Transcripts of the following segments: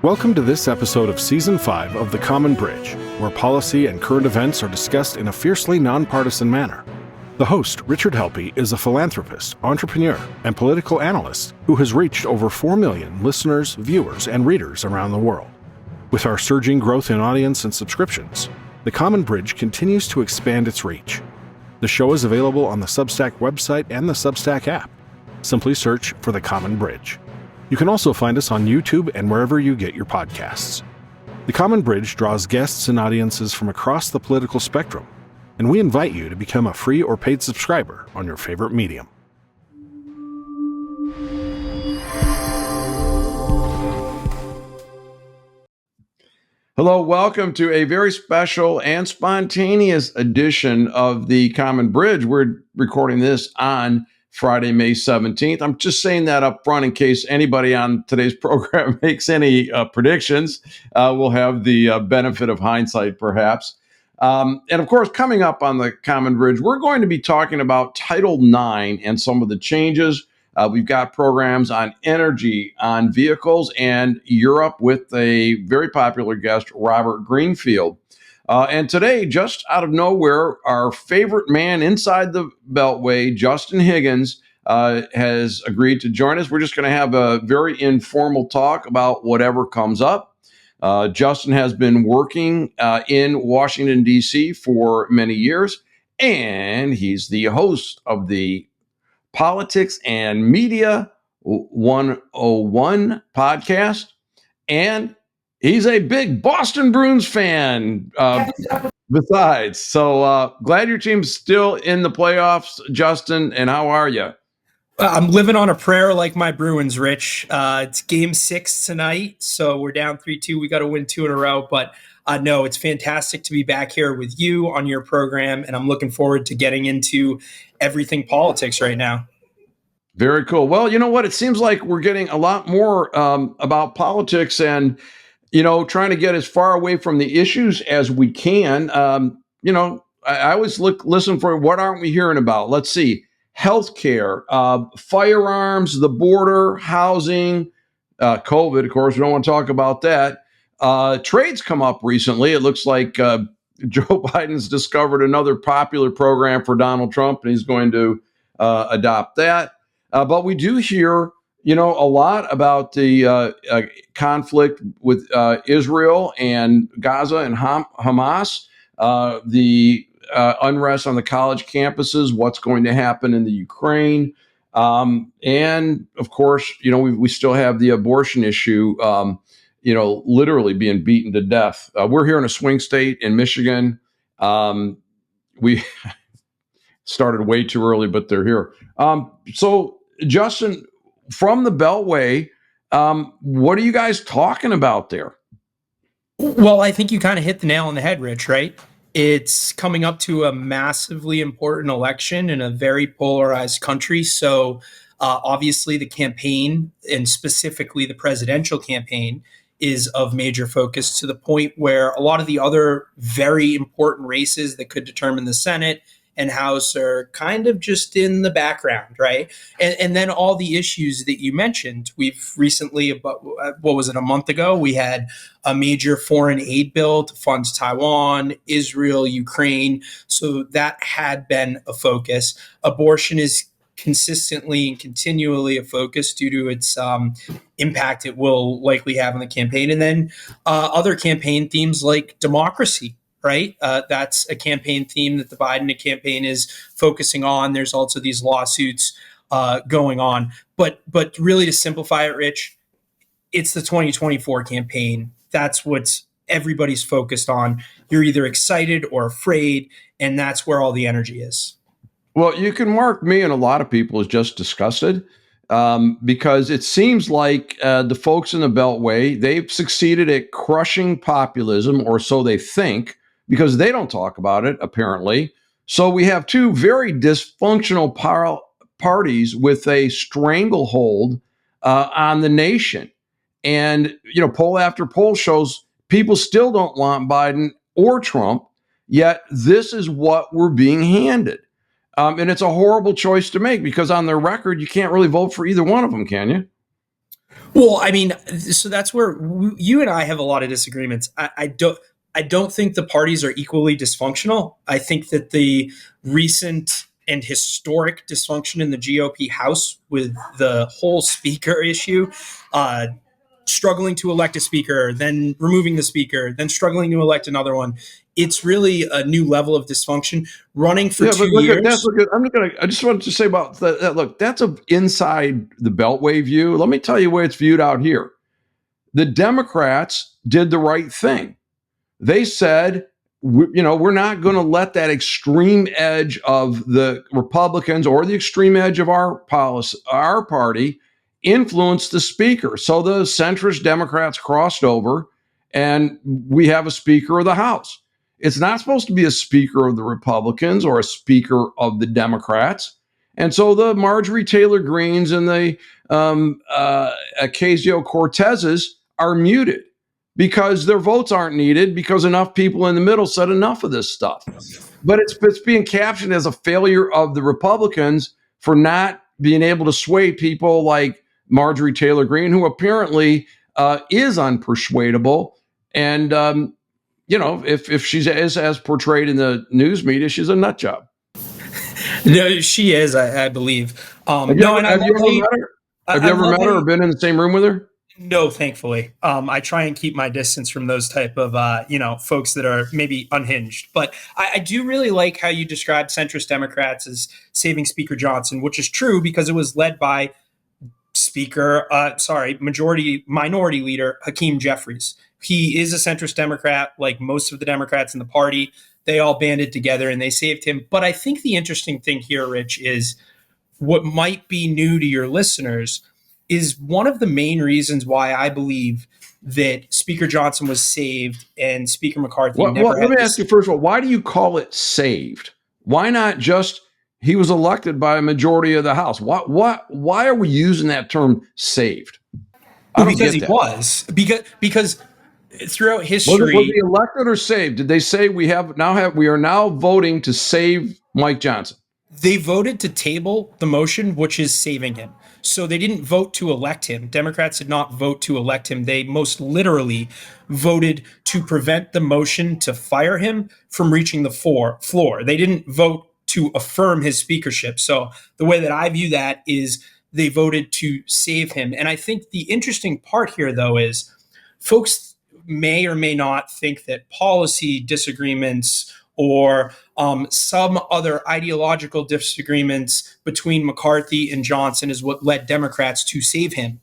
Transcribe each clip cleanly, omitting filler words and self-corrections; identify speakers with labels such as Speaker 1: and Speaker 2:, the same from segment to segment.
Speaker 1: Welcome to this episode of Season 5 of The Common Bridge, where policy and current events are discussed in a fiercely nonpartisan manner. The host, Richard Helppie, is a philanthropist, entrepreneur, and political analyst who has reached over 4 million listeners, viewers, and readers around the world. With our surging growth in audience and subscriptions, The Common Bridge continues to expand its reach. The show is available on the Substack website and the Substack app. Simply search for The Common Bridge. You can also find us on YouTube and wherever you get your podcasts. The Common Bridge draws guests and audiences from across the political spectrum, and we invite you to become a free or paid subscriber on your favorite medium.
Speaker 2: Hello, welcome to a very special and spontaneous edition of The Common Bridge. We're recording this on Friday, May 17th. I'm just saying that up front in case anybody on today's program makes any predictions. We'll have the benefit of hindsight, perhaps. And of course, coming up on the Common Bridge, we're going to be talking about Title IX and some of the changes. We've got programs on energy, on vehicles, and Europe with a very popular guest, Robert Greenfield. And today, just out of nowhere, our favorite man inside the Beltway, Justin Higgins, has agreed to join us. We're just going to have a very informal talk about whatever comes up. Justin has been working in Washington, D.C. for many years, and he's the host of the Politics and Media 101 podcast, and he's a big Boston Bruins fan besides. So glad your team's still in the playoffs, Justin. And how are you?
Speaker 3: I'm living on a prayer like my Bruins, Rich. It's game 6 tonight, so we're down 3-2. We got to win 2 in a row. But no, it's fantastic to be back here with you on your program, and I'm looking forward to getting into everything politics right now.
Speaker 2: Very cool. Well, you know what? It seems like we're getting a lot more about politics and trying to get as far away from the issues as we can. I always listen for what aren't we hearing about? Let's see. Healthcare, firearms, the border, housing, COVID. Of course, we don't want to talk about that. Trade's come up recently. It looks like Joe Biden's discovered another popular program for Donald Trump, and he's going to adopt that. But we do hear a lot about the conflict with Israel and Gaza and Hamas, the unrest on the college campuses, what's going to happen in the Ukraine. And of course, we still have the abortion issue, literally being beaten to death. We're here in a swing state in Michigan. We started way too early, but they're here. So Justin, from the Beltway, what are you guys talking about there?
Speaker 3: Well, I think you kind of hit the nail on the head, Rich, right? It's coming up to a massively important election in a very polarized country. So obviously the campaign, and specifically the presidential campaign, is of major focus to the point where a lot of the other very important races that could determine the Senate and House are kind of just in the background, right? And then all the issues that you mentioned. We've recently, about a month ago, we had a major foreign aid bill to fund Taiwan, Israel, Ukraine. So that had been a focus. Abortion is consistently and continually a focus due to its impact it will likely have on the campaign. And then other campaign themes like democracy. Right? That's a campaign theme that the Biden campaign is focusing on. There's also these lawsuits going on. But really, to simplify it, Rich, it's the 2024 campaign. That's what everybody's focused on. You're either excited or afraid, and that's where all the energy is.
Speaker 2: Well, you can mark me and a lot of people as just disgusted because it seems like the folks in the Beltway, they've succeeded at crushing populism, or so they think, because they don't talk about it, apparently. So we have two very dysfunctional parties with a stranglehold on the nation. And, poll after poll shows people still don't want Biden or Trump, yet this is what we're being handed. And it's a horrible choice to make because on their record, you can't really vote for either one of them, can you?
Speaker 3: Well, I mean, so that's where you and I have a lot of disagreements. I don't think the parties are equally dysfunctional. I think that the recent and historic dysfunction in the GOP House with the whole speaker issue, uh, struggling to elect a speaker, then removing the speaker, then struggling to elect another one. It's really a new level of dysfunction. Running for
Speaker 2: Yeah,
Speaker 3: two
Speaker 2: but look at that.
Speaker 3: years.
Speaker 2: Look at, I just wanted to say about that. Look, that's a inside the Beltway view. Let me tell you where it's viewed out here. The Democrats did the right thing. They said, we're not going to let that extreme edge of the Republicans or the extreme edge of our policy, our party, influence the speaker. So the centrist Democrats crossed over, and we have a Speaker of the House. It's not supposed to be a Speaker of the Republicans or a Speaker of the Democrats. And so the Marjorie Taylor Greens and the Ocasio Cortezes are muted because their votes aren't needed because enough people in the middle said enough of this stuff. But it's being captioned as a failure of the Republicans for not being able to sway people like Marjorie Taylor Greene, who apparently is unpersuadable. And, if she's as portrayed in the news media, she's a nut job.
Speaker 3: No, she is, I believe.
Speaker 2: Have you ever met her? Have you ever met her or been in the same room with her?
Speaker 3: No, thankfully. I try and keep my distance from those type of, folks that are maybe unhinged. But I do really like how you described centrist Democrats as saving Speaker Johnson, which is true because it was led by Minority Leader Hakeem Jeffries. He is a centrist Democrat, like most of the Democrats in the party. They all banded together and they saved him. But I think the interesting thing here, Rich, is what might be new to your listeners is one of the main reasons why I believe that Speaker Johnson was saved and Speaker McCarthy never had.
Speaker 2: Let me ask you first of all, why do you call it saved? Why not just he was elected by a majority of the House? Why are we using that term saved?
Speaker 3: Because he was. Because throughout history,
Speaker 2: was he elected or saved? Did they say we are now voting to save Mike Johnson?
Speaker 3: They voted to table the motion, which is saving him. So they didn't vote to elect him. Democrats did not vote to elect him. They most literally voted to prevent the motion to fire him from reaching the floor. They didn't vote to affirm his speakership. So the way that I view that is they voted to save him. And I think the interesting part here, though, is folks may or may not think that policy disagreements or some other ideological disagreements between McCarthy and Johnson is what led Democrats to save him.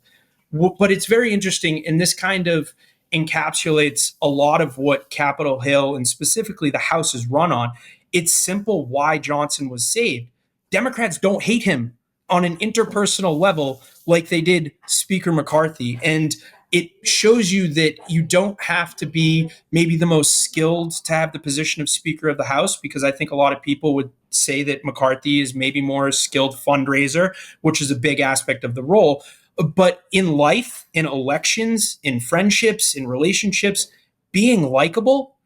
Speaker 3: But it's very interesting, and this kind of encapsulates a lot of what Capitol Hill and specifically the House is run on. It's simple why Johnson was saved. Democrats don't hate him on an interpersonal level like they did Speaker McCarthy. And it shows you that you don't have to be maybe the most skilled to have the position of Speaker of the House, because I think a lot of people would say that McCarthy is maybe more a skilled fundraiser, which is a big aspect of the role. But in life, in elections, in friendships, in relationships, being likable,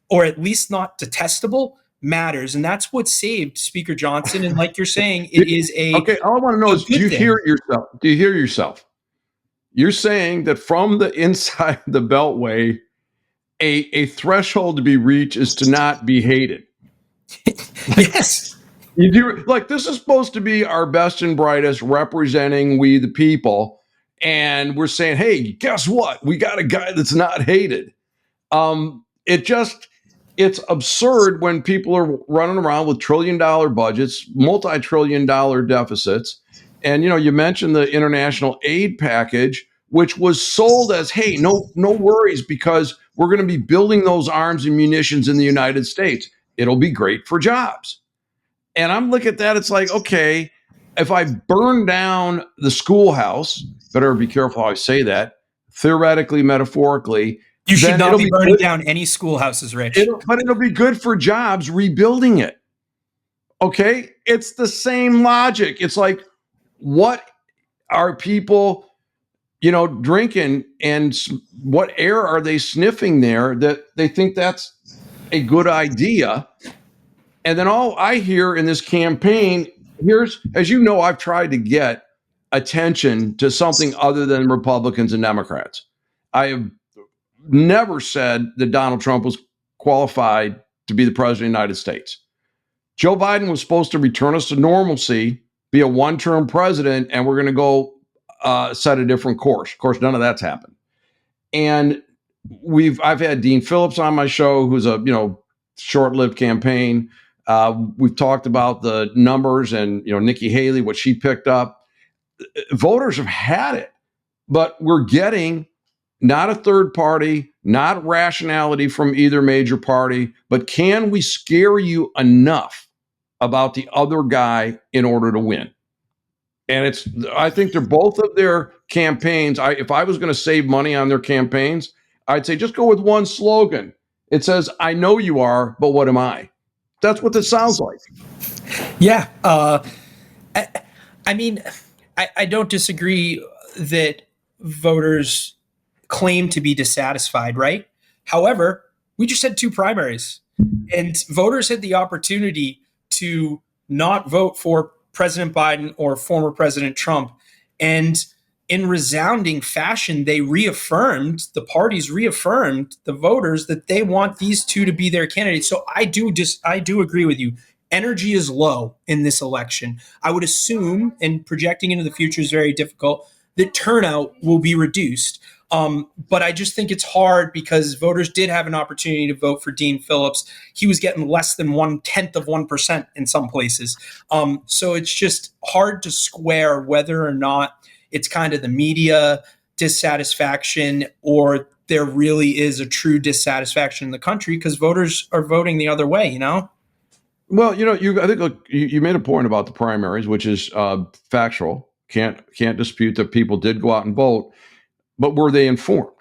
Speaker 3: or at least not detestable, matters. And that's what saved Speaker Johnson. And like you're saying, it is a...
Speaker 2: Okay, all I want to know is, do you hear yourself? Do you hear yourself? You're saying that from the inside the Beltway, a threshold to be reached is to not be hated.
Speaker 3: Yes.
Speaker 2: You do, like, this is supposed to be our best and brightest representing we the people. And we're saying, hey, guess what? We got a guy that's not hated. It's absurd when people are running around with $1 trillion budgets, multi-trillion dollar deficits. And, you mentioned the international aid package, which was sold as, hey, no worries, because we're going to be building those arms and munitions in the United States. It'll be great for jobs. And I'm looking at that. It's like, okay, if I burn down the schoolhouse, better be careful how I say that, theoretically, metaphorically.
Speaker 3: You should not be burning down any schoolhouses, Rich.
Speaker 2: But it'll be good for jobs rebuilding it. Okay? It's the same logic. It's like, what are people, drinking, and what air are they sniffing there that they think that's a good idea? And then all I hear in this campaign, as you know, I've tried to get attention to something other than Republicans and Democrats. I have never said that Donald Trump was qualified to be the president of the United States. Joe Biden was supposed to return us to normalcy, be a one-term president, and we're going to go set a different course. Of course, none of that's happened. And I've had Dean Phillips on my show, who's a short-lived campaign. We've talked about the numbers and Nikki Haley, what she picked up. Voters have had it, but we're getting not a third party, not rationality from either major party, but can we scare you enough about the other guy in order to win? And I think they're both of their campaigns. If I was going to save money on their campaigns, I'd say just go with one slogan. It says, "I know you are, but what am I?" That's what this sounds like.
Speaker 3: Yeah. I mean, I don't disagree that voters claim to be dissatisfied, right? However, we just had 2 primaries, and voters had the opportunity to not vote for President Biden or former President Trump. And in resounding fashion, the parties reaffirmed the voters that they want these 2 to be their candidates. So I do agree with you. Energy is low in this election. I would assume, and projecting into the future is very difficult, that turnout will be reduced. But I just think it's hard because voters did have an opportunity to vote for Dean Phillips. He was getting less than 0.1% in some places. So it's just hard to square whether or not it's kind of the media dissatisfaction or there really is a true dissatisfaction in the country because voters are voting the other way,
Speaker 2: Well, I think you made a point about the primaries, which is factual. Can't dispute that people did go out and vote. But were they informed?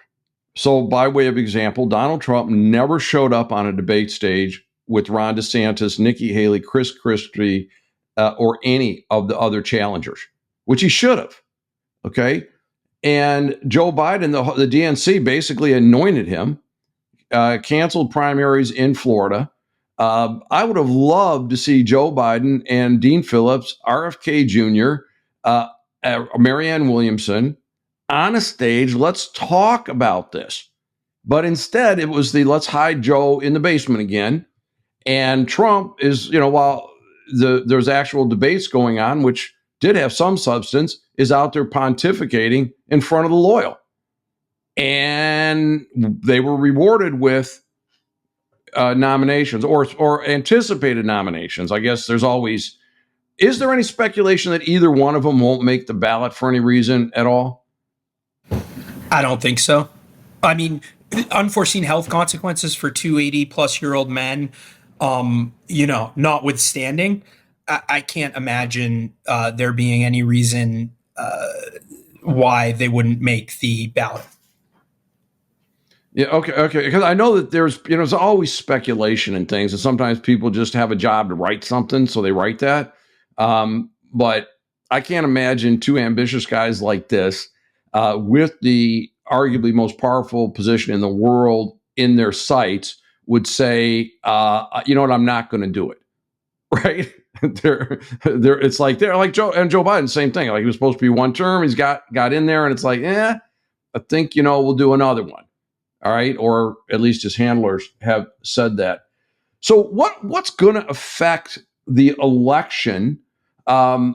Speaker 2: So by way of example, Donald Trump never showed up on a debate stage with Ron DeSantis, Nikki Haley, Chris Christie, or any of the other challengers, which he should have. Okay. And Joe Biden, the DNC basically anointed him, canceled primaries in Florida. I would have loved to see Joe Biden and Dean Phillips, RFK Jr., Marianne Williamson, on a stage. Let's talk about this. But instead, it was let's hide Joe in the basement again. And Trump is, while there's actual debates going on, which did have some substance, is out there pontificating in front of the loyal. And they were rewarded with nominations or anticipated nominations. I guess is there any speculation that either one of them won't make the ballot for any reason at all?
Speaker 3: I don't think so. I mean, unforeseen health consequences for 280-plus-year-old men, notwithstanding, I can't imagine there being any reason why they wouldn't make the ballot.
Speaker 2: Yeah, okay. Because I know that there's always speculation and things, and sometimes people just have a job to write something, so they write that. But I can't imagine 2 ambitious guys like this with the arguably most powerful position in the world in their sights would say, you know what, I'm not going to do it. Right? It's like they're like Joe Biden, same thing. Like he was supposed to be one term. He's got in there and it's like, I think, we'll do another one. All right. Or at least his handlers have said that. So what's going to affect the election? We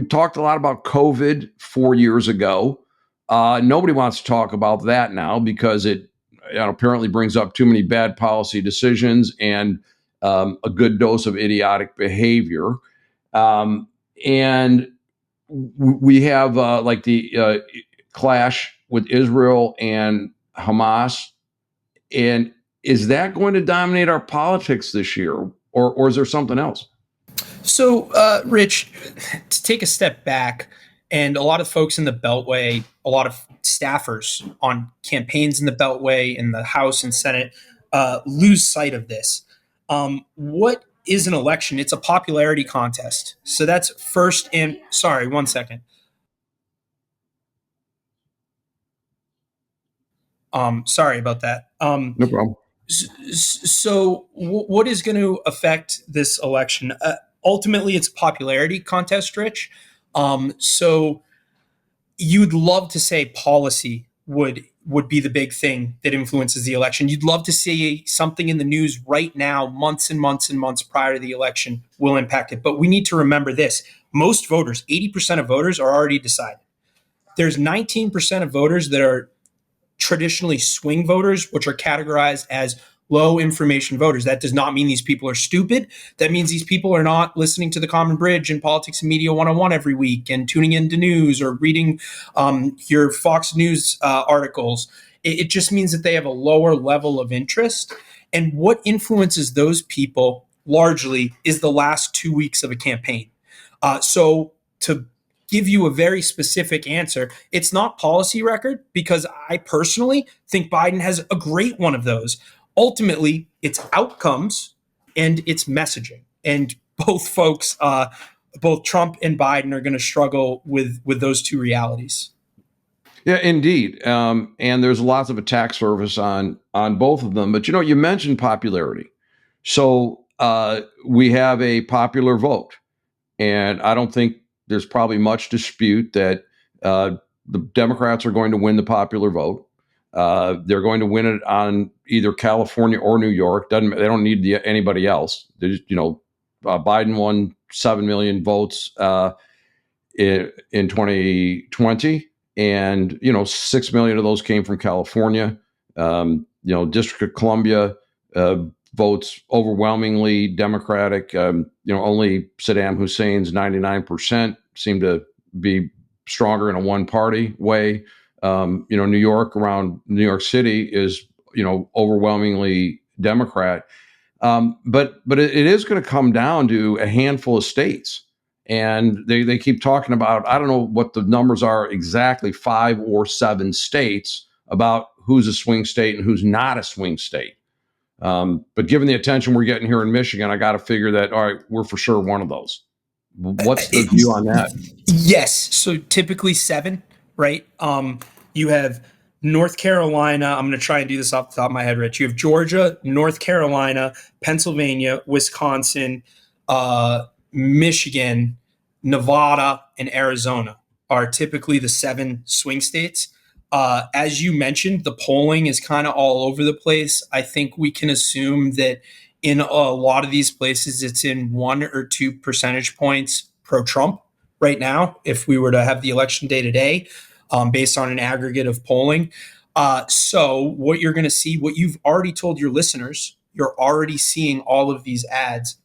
Speaker 2: talked a lot about COVID 4 years ago. Nobody wants to talk about that now because it apparently brings up too many bad policy decisions and a good dose of idiotic behavior. And we have like the clash with Israel and Hamas. And is that going to dominate our politics this year? Or is there something else?
Speaker 3: So, Rich, to take a step back, and a lot of folks in the Beltway, a lot of staffers on campaigns in the Beltway, in the House and Senate, lose sight of this. What is an election? It's a popularity contest. So that's first. And sorry, 1 second. Sorry about that.
Speaker 2: No problem.
Speaker 3: So what is going to affect this election? Ultimately, it's a popularity contest, Rich. So you'd love to say policy would be the big thing that influences the election. You'd love to see something in the news right now, months and months and months prior to the election, will impact it. But we need to remember this. Most voters, 80% of voters, are already decided. There's 19% of voters that are traditionally swing voters, which are categorized as low information voters. That does not mean these people are stupid. That means these people are not listening to the Common Bridge and Politics and Media 101 every week and tuning into news or reading your Fox News articles. It just means that they have a lower level of interest. And what influences those people largely is the last 2 weeks of a campaign. So to give you a very specific answer, it's not policy record, because I personally think Biden has a great one of those. Ultimately, it's outcomes and it's messaging. And both folks, both Trump and Biden, are going to struggle with those two realities.
Speaker 2: Yeah, indeed. And there's lots of attack surface on both of them. But, you mentioned popularity. So we have a popular vote. And I don't think there's probably much dispute that the Democrats are going to win the popular vote. They're going to win it on either California or New York. They don't need anybody else. Biden won 7 million votes in 2020, and 6 million of those came from California. District of Columbia votes overwhelmingly Democratic. Only Saddam Hussein's 99% seem to be stronger in a one-party way. New York, around New York City, is overwhelmingly Democrat. But it is going to come down to a handful of states, and they keep talking about, I don't know what the numbers are exactly, 5 or 7 states about who's a swing state and who's not a swing state. But given the attention we're getting here in Michigan, I got to figure that, all right, we're for sure one of those. What's the view on that?
Speaker 3: Yes. So typically 7, right? You have North Carolina. I'm going to try and do this off the top of my head, Rich. You have Georgia, North Carolina, Pennsylvania, Wisconsin, Michigan, Nevada, and Arizona are typically the 7 swing states. As you mentioned, the polling is kind of all over the place. I think we can assume that in a lot of these places, it's in 1 or 2 percentage points pro-Trump right now, if we were to have the election day today, based on an aggregate of polling. So what you're going to see, what you've already told your listeners, you're already seeing all of these ads.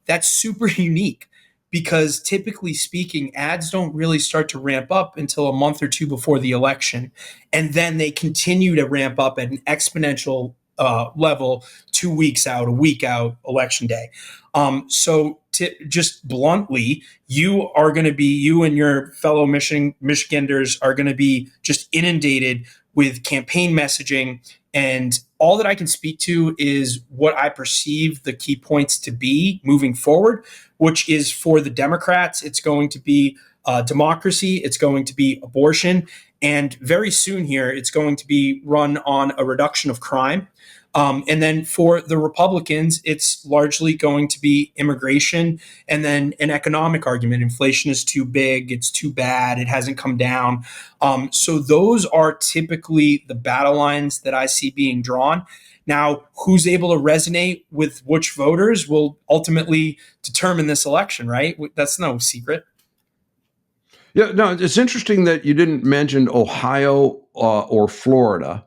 Speaker 3: That's super unique, because typically speaking, ads don't really start to ramp up until a month or 2 before the election. And then they continue to ramp up at an exponential level 2 weeks out, a week out, election day. So just bluntly, you and your fellow Michiganders are going to be just inundated with campaign messaging. And all that I can speak to is what I perceive the key points to be moving forward, which is, for the Democrats, it's going to be democracy, it's going to be abortion, and very soon here, it's going to be run on a reduction of crime. And then for the Republicans, it's largely going to be immigration, and then an economic argument. Inflation is too big, it's too bad, it hasn't come down. So those are typically the battle lines that I see being drawn. Now, who's able to resonate with which voters will ultimately determine this election, right? That's no secret.
Speaker 2: Yeah, no, it's interesting that you didn't mention Ohio or Florida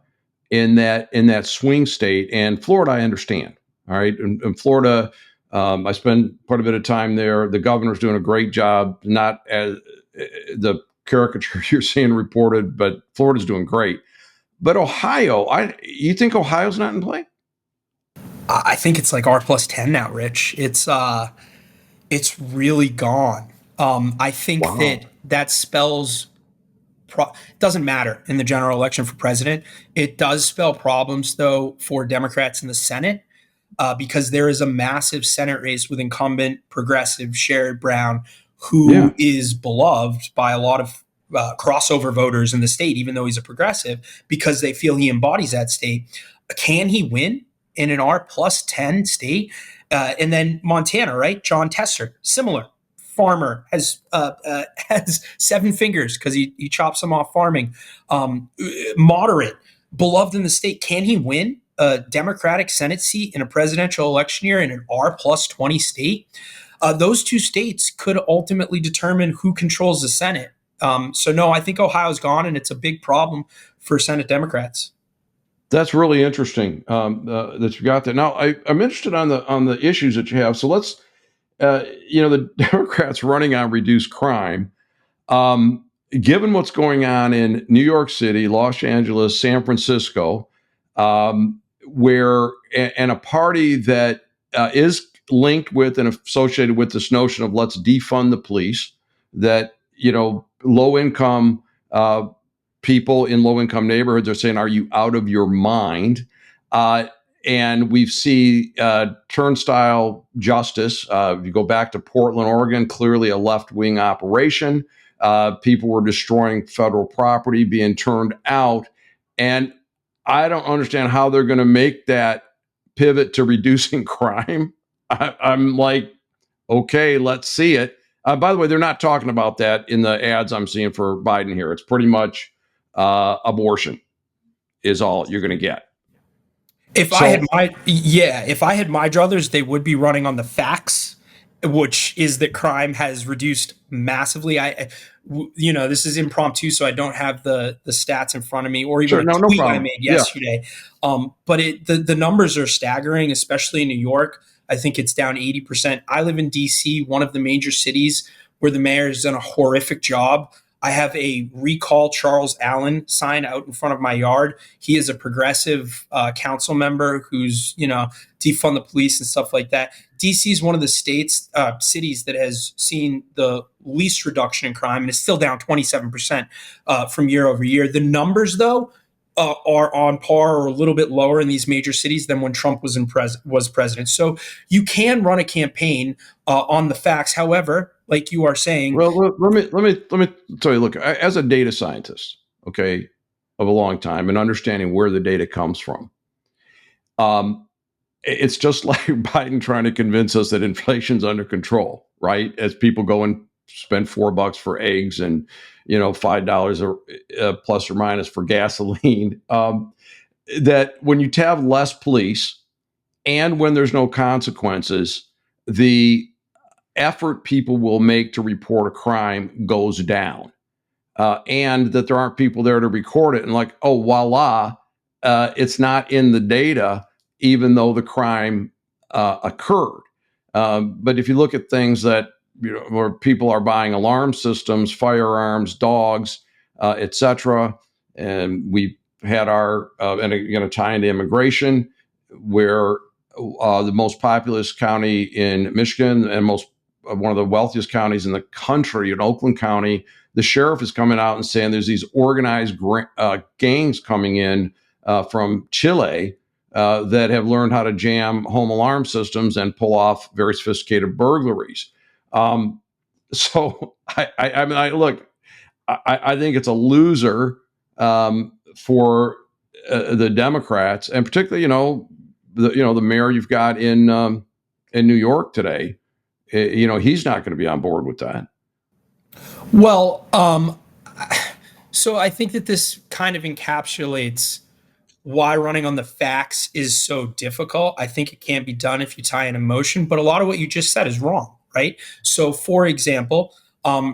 Speaker 2: in that swing state. And Florida, I understand. All right, in Florida, I spend quite a bit of time there. The governor's doing a great job, not as the caricature you're seeing reported, but Florida's doing great. But Ohio, you think Ohio's not in play?
Speaker 3: I think it's like R+10 now, Rich. It's really gone. I think that spells. It doesn't matter in the general election for president. It does spell problems, though, for Democrats in the Senate, because there is a massive Senate race with incumbent progressive Sherrod Brown, who is beloved by a lot of crossover voters in the state, even though he's a progressive, because they feel he embodies that state. Can he win in an R+10 state? And then Montana, right? John Tester, similar. farmer has 7 fingers because he chops them off farming. Moderate, beloved in the state. Can he win a Democratic Senate seat in a presidential election year in an R+20 state? Those 2 states could ultimately determine who controls the Senate. So no, I think Ohio's gone, and it's a big problem for Senate Democrats.
Speaker 2: That's really interesting that you got that. Now, I'm interested on the issues that you have. So let's, the Democrats running on reduced crime. Given what's going on in New York City, Los Angeles, San Francisco, where and a party that is linked with and associated with this notion of let's defund the police, that low income people in low income neighborhoods are saying, "Are you out of your mind?" And we've seen turnstile justice. If you go back to Portland, Oregon, clearly a left wing operation. People were destroying federal property, being turned out. And I don't understand how they're going to make that pivot to reducing crime. I'm like, okay, let's see it. By the way, they're not talking about that in the ads I'm seeing for Biden here. It's pretty much abortion is all you're going to get.
Speaker 3: If I had my druthers, they would be running on the facts, which is that crime has reduced massively. This is impromptu, so I don't have the stats in front of me, or even a tweet I made yesterday. But the numbers are staggering, especially in New York. I think it's down 80%. I live in DC, one of the major cities where the mayor has done a horrific job. I have a recall Charles Allen sign out in front of my yard. He is a progressive council member who's, defund the police and stuff like that. DC is one of the cities that has seen the least reduction in crime, and it's still down 27% from year over year. The numbers, though, are on par or a little bit lower in these major cities than when Trump was president. So you can run a campaign on the facts. However, like you are saying,
Speaker 2: well, let me tell you. Look, as a data scientist, okay, of a long time, and understanding where the data comes from, it's just like Biden trying to convince us that inflation's under control, right? As people go and spend $4 for eggs and $5 or plus or minus for gasoline. That when you have less police and when there's no consequences, the effort people will make to report a crime goes down, and that there aren't people there to record it. And like, oh, voila, it's not in the data, even though the crime occurred. But if you look at things that where people are buying alarm systems, firearms, dogs, etc., and we had our and going to tie into immigration, where the most populous county in Michigan and one of the wealthiest counties in the country, in Oakland County, the sheriff is coming out and saying there's these organized gangs coming in from Chile that have learned how to jam home alarm systems and pull off very sophisticated burglaries. So I think it's a loser for the Democrats, and particularly the mayor you've got in New York today. He's not going to be on board with that.
Speaker 3: Well, so I think that this kind of encapsulates why running on the facts is so difficult. I think it can be done if you tie in emotion, but a lot of what you just said is wrong, right? So, for example,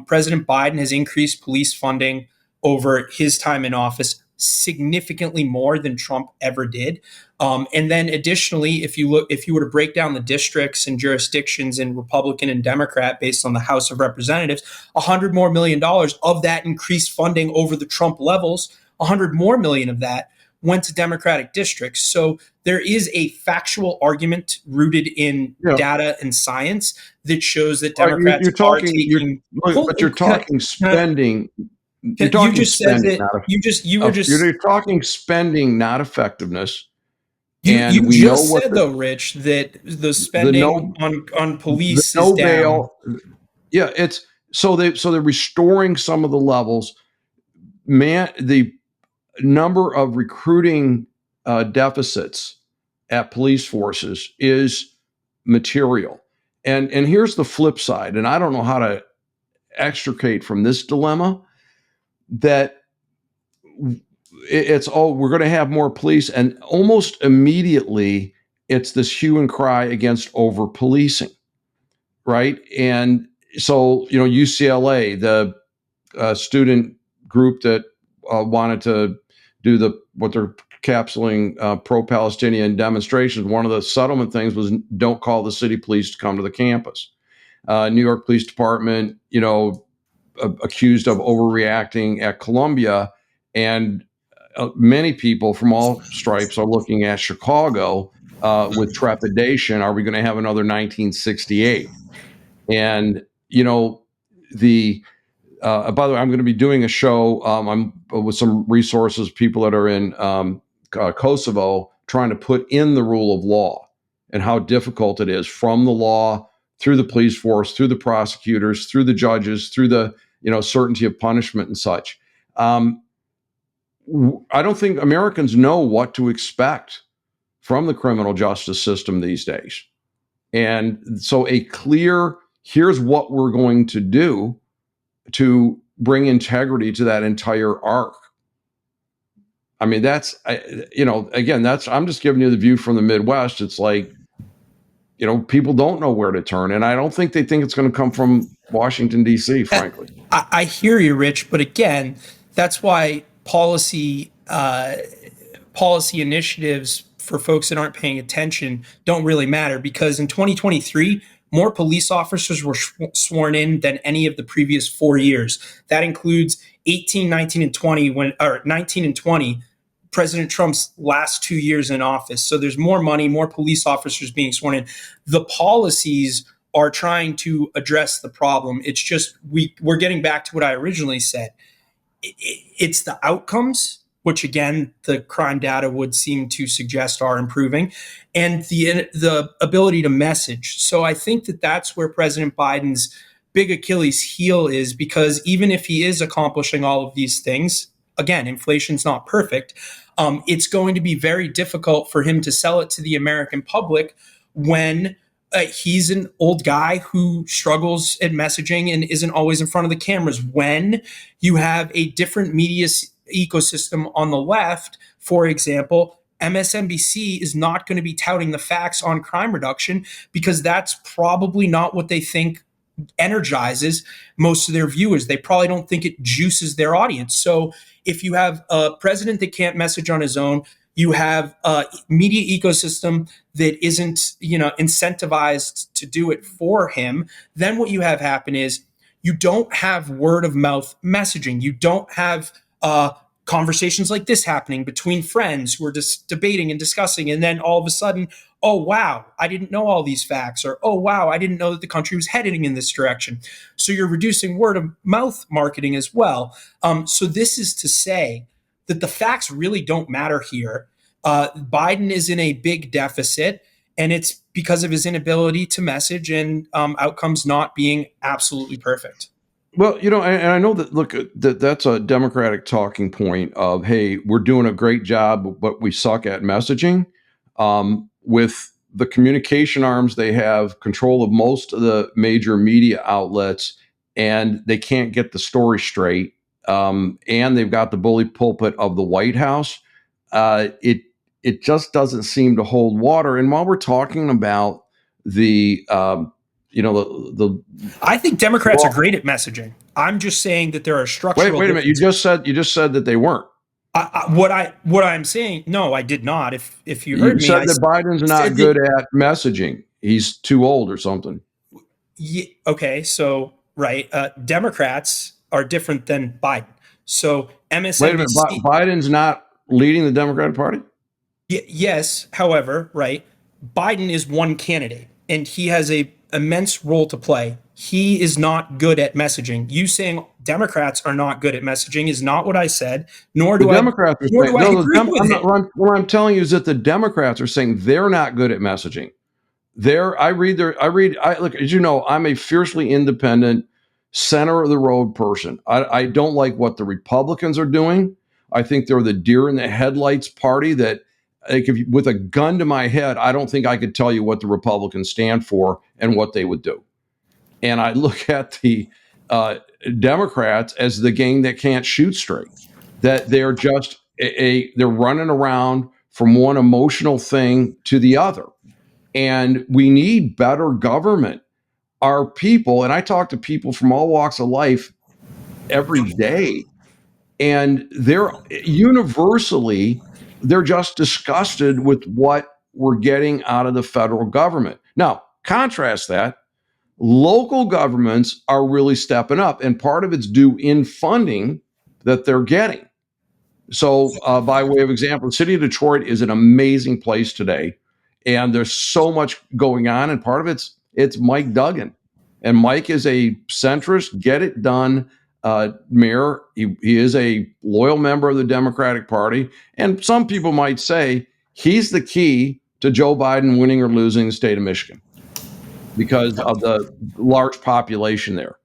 Speaker 3: President Biden has increased police funding over his time in office significantly more than Trump ever did. And then additionally, if you were to break down the districts and jurisdictions in Republican and Democrat based on the House of Representatives, $100 more million of that increased funding over the Trump levels, $100 more million of that went to Democratic districts. So there is a factual argument rooted in data and science that shows that Democrats are taking.
Speaker 2: But you're talking spending. You're talking spending, not effectiveness.
Speaker 3: You just said, though, Rich, that the spending on police is down.
Speaker 2: Yeah, it's so they're restoring some of the levels. The number of recruiting deficits at police forces is material, And here's the flip side, and I don't know how to extricate from this dilemma, that it's, oh, we're going to have more police, and almost immediately it's this hue and cry against over policing, right? And so, UCLA, the student group that wanted to do what they're capsuling pro-Palestinian demonstrations, one of the settlement things was don't call the city police to come to the campus. New York Police Department, accused of overreacting at Columbia, and many people from all stripes are looking at Chicago with trepidation. Are we going to have another 1968? And the by the way, I'm going to be doing a show. I'm with some resources, people that are in Kosovo, trying to put in the rule of law and how difficult it is, from the law through the police force, through the prosecutors, through the judges, through the certainty of punishment and such. I don't think Americans know what to expect from the criminal justice system these days. And so a clear, here's what we're going to do to bring integrity to that entire arc. I mean, again, I'm just giving you the view from the Midwest. It's like, people don't know where to turn. And I don't think they think it's going to come from Washington, D.C., frankly.
Speaker 3: I hear you, Rich. But again, that's why policy initiatives for folks that aren't paying attention don't really matter, because in 2023, more police officers were sworn in than any of the previous 4 years. That includes 18, 19, and 20, 19 and 20, President Trump's last 2 years in office. So there's more money, more police officers being sworn in. The policies are trying to address the problem. It's just we're getting back to what I originally said. It's the outcomes, which again, the crime data would seem to suggest are improving, and the ability to message. So I think that that's where President Biden's big Achilles heel is, because even if he is accomplishing all of these things, again, inflation's not perfect. It's going to be very difficult for him to sell it to the American public when he's an old guy who struggles at messaging and isn't always in front of the cameras. When you have a different media ecosystem on the left, for example, MSNBC is not going to be touting the facts on crime reduction, because that's probably not what they think energizes most of their viewers. They probably don't think it juices their audience. So if you have a president that can't message on his own, you have a media ecosystem that isn't, incentivized to do it for him, then what you have happen is you don't have word of mouth messaging. You don't have conversations like this happening between friends who are just debating and discussing, and then all of a sudden, oh wow, I didn't know all these facts, or oh wow, I didn't know that the country was heading in this direction. So you're reducing word of mouth marketing as well. So this is to say that the facts really don't matter here. Biden is in a big deficit, and it's because of his inability to message and outcomes not being absolutely perfect.
Speaker 2: Well, and I know that, look, that's a Democratic talking point of, hey, we're doing a great job, but we suck at messaging. With the communication arms, they have control of most of the major media outlets, and they can't get the story straight. And they've got the bully pulpit of the White House. It just doesn't seem to hold water. And while we're talking about the
Speaker 3: I think Democrats are great at messaging. I'm just saying that there are structural.
Speaker 2: Wait a minute. You just said that they weren't.
Speaker 3: What I'm saying, no, I did not. If you heard me,
Speaker 2: you said that Biden's not good at messaging. He's too old or something.
Speaker 3: Yeah, okay, so right, Democrats are different than Biden. So MSNBC.
Speaker 2: Wait a minute, Biden's not leading the Democratic Party?
Speaker 3: Yes, however, right, Biden is one candidate, and he has a immense role to play. He is not good at messaging. You saying Democrats are not good at messaging is not what I said, nor do I agree with it.
Speaker 2: What I'm telling you is that the Democrats are saying they're not good at messaging. Look, as you know, I'm a fiercely independent, center of the road person. I don't like what the Republicans are doing. I think they're the deer in the headlights party that like with a gun to my head, I don't think I could tell you what the Republicans stand for and what they would do. And I look at the Democrats as the gang that can't shoot straight, that they're just they're running around from one emotional thing to the other. And we need better government. Our people, and I talk to people from all walks of life every day, and they're universally, they're just disgusted with what we're getting out of the federal government. Now, contrast that, local governments are really stepping up, and part of it's due in funding that they're getting. So, by way of example, the city of Detroit is an amazing place today, and there's so much going on. And part of it's Mike Duggan, and Mike is a centrist, get it done mayor. He is a loyal member of the Democratic Party, and some people might say he's the key to Joe Biden winning or losing the state of Michigan because of the large population there.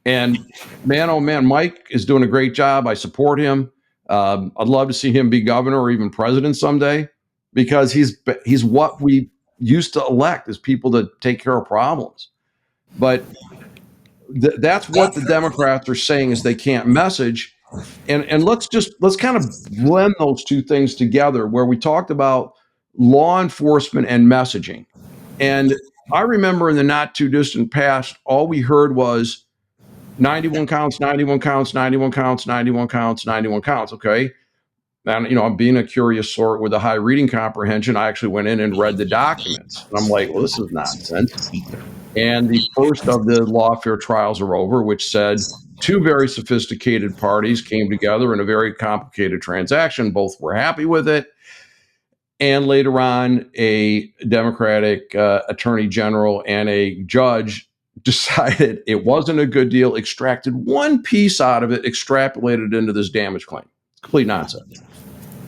Speaker 2: And man, oh man, Mike is doing a great job. I support him. I'd love to see him be governor or even president someday, because he's what we used to elect as people to take care of problems. But that's what the Democrats are saying is they can't message. And let's kind of blend those two things together, where we talked about law enforcement and messaging. And I remember in the not too distant past, all we heard was 91 counts, 91 counts, 91 counts, 91 counts, 91 counts. Okay. And, I'm being a curious sort with a high reading comprehension. I actually went in and read the documents. And I'm like, well, this is nonsense. And the first of the lawfare trials are over, which said two very sophisticated parties came together in a very complicated transaction. Both were happy with it. And later on, a Democratic attorney general and a judge decided it wasn't a good deal, extracted one piece out of it, extrapolated into this damage claim. Complete nonsense.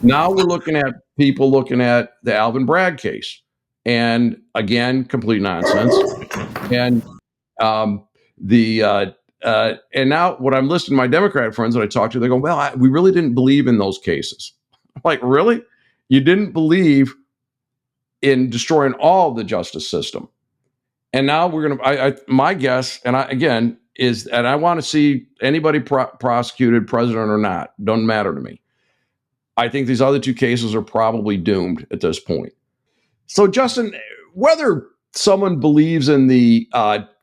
Speaker 2: Now we're looking at people looking at the Alvin Bragg case. And again, complete nonsense. And and now what I'm listening to my Democratic friends that I talk to, they go, well, we really didn't believe in those cases. I'm like, really? You didn't believe in destroying all the justice system. And now we're going to, my guess, and again, is, and I want to see anybody prosecuted, president or not, doesn't matter to me. I think these other two cases are probably doomed at this point. So, Justin, whether someone believes in the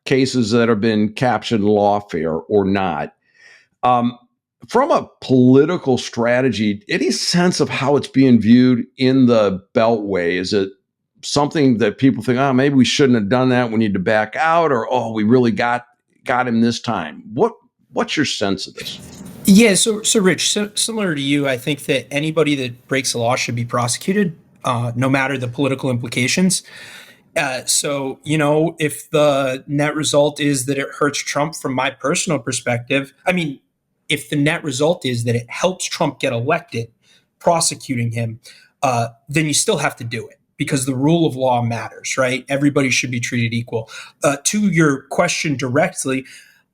Speaker 2: cases that have been captioned lawfare or not, from a political strategy, any sense of how it's being viewed in the Beltway? Is it something that people think, oh, maybe we shouldn't have done that, we need to back out, or oh, we really got him this time? What's your sense of this?
Speaker 3: Yeah, so Rich, similar to you, I think that anybody that breaks the law should be prosecuted, no matter the political implications. So, if the net result is that it hurts Trump, from my personal perspective, if the net result is that it helps Trump get elected, prosecuting him, then you still have to do it, because the rule of law matters, right? Everybody should be treated equal. To your question directly,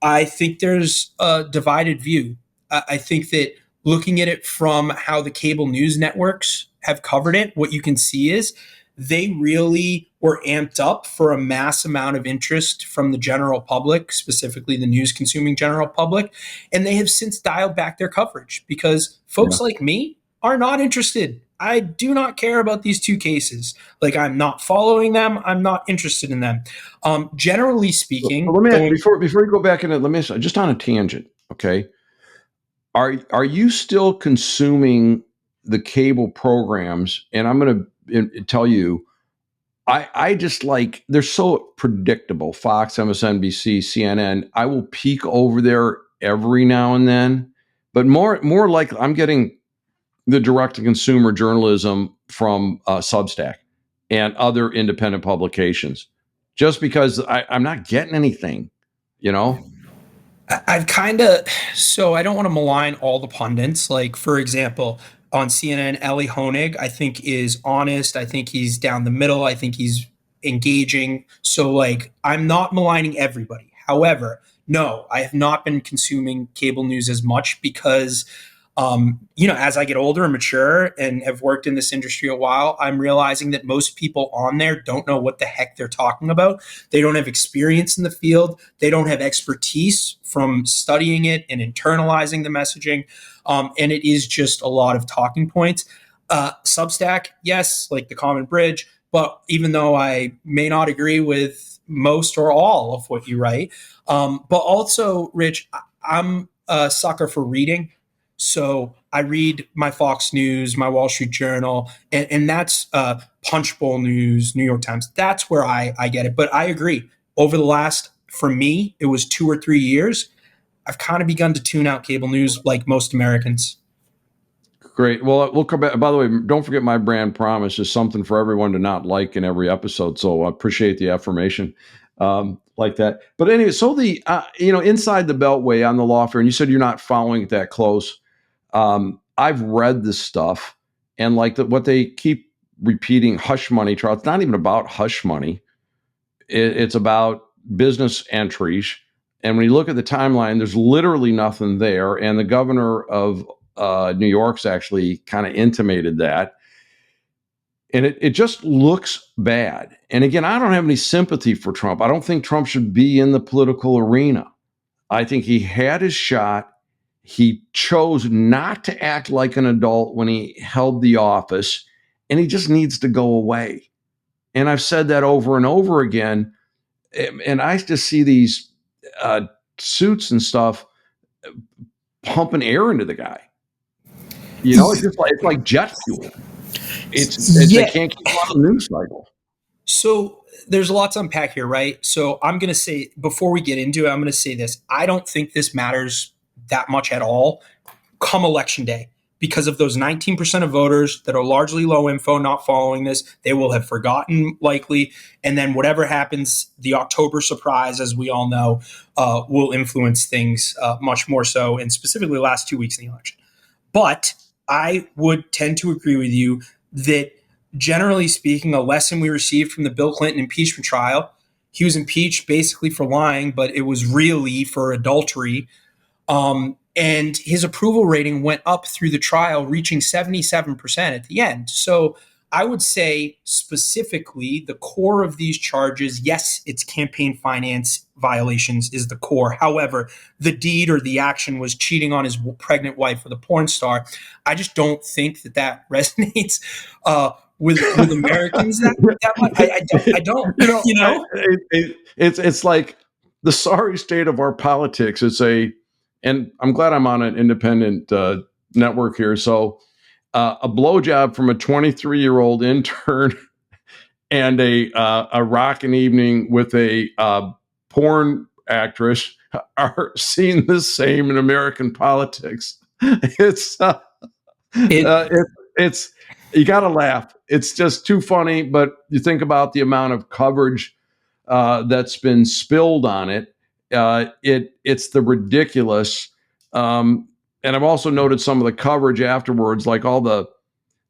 Speaker 3: I think there's a divided view. I think that looking at it from how the cable news networks have covered it, what you can see is they really were amped up for a mass amount of interest from the general public, specifically the news consuming general public. And they have since dialed back their coverage, because folks like me are not interested. I do not care about these two cases. Like, I'm not following them. I'm not interested in them. Generally speaking,
Speaker 2: before you go back into, let me ask, just on a tangent, okay? Are you still consuming the cable programs? And I'm going to tell you, I just like, they're so predictable. Fox, MSNBC, CNN. I will peek over there every now and then, but more like I'm getting the direct-to-consumer journalism from Substack and other independent publications, just because I'm not getting anything,
Speaker 3: I've so I don't want to malign all the pundits. Like, for example, on CNN, Ellie Honig, I think, is honest. I think he's down the middle. I think he's engaging. So, like, I'm not maligning everybody. However, no, I have not been consuming cable news as much, because As I get older and mature and have worked in this industry a while, I'm realizing that most people on there don't know what the heck they're talking about. They don't have experience in the field. They don't have expertise from studying it and internalizing the messaging. And it is just a lot of talking points. Substack, yes, like the Common Bridge. But even though I may not agree with most or all of what you write, but also, Rich, I'm a sucker for reading. So I read my Fox News, my Wall Street Journal, and that's Punchbowl News, New York Times. That's where I get it. But I agree. Over the last, for me, it was 2 or 3 years, I've kind of begun to tune out cable news like most Americans.
Speaker 2: Great. Well, we'll come back. By the way, don't forget my brand promise is something for everyone to not like in every episode. So I appreciate the affirmation like that. But anyway, so the, inside the Beltway on the law firm, you said you're not following it that close. I've read this stuff and what they keep repeating, hush money trial. It's not even about hush money. It's about business entries. And when you look at the timeline, there's literally nothing there. And the governor of New York's actually kind of intimated that. And it just looks bad. And again, I don't have any sympathy for Trump. I don't think Trump should be in the political arena. I think he had his shot. He chose not to act like an adult when he held the office, and he just needs to go away. And I've said that over and over again. And I just see these suits and stuff pumping air into the guy. It's like jet fuel. They can't keep on the news cycle.
Speaker 3: So there's a lot to unpack here, right? So I'm going to say, before we get into it, I'm going to say this. I don't think this matters that much at all come election day, because of those 19% of voters that are largely low info, not following this. They will have forgotten likely. And then whatever happens, the October surprise, as we all know, will influence things much more so, and specifically the last 2 weeks in the election. But I would tend to agree with you that, generally speaking, a lesson we received from the Bill Clinton impeachment trial, he was impeached basically for lying, but it was really for adultery. And his approval rating went up through the trial, reaching 77% at the end. So I would say specifically the core of these charges, yes, it's campaign finance violations is the core. However, the deed or the action was cheating on his pregnant wife with a porn star. I just don't think that resonates with Americans that much. I don't.
Speaker 2: It's like the sorry state of our politics. And I'm glad I'm on an independent network here. So a blowjob from a 23-year-old intern and a rockin' evening with a porn actress are seen the same in American politics. It's you got to laugh. It's just too funny. But you think about the amount of coverage that's been spilled on it. It's the ridiculous. And I've also noted some of the coverage afterwards, like all the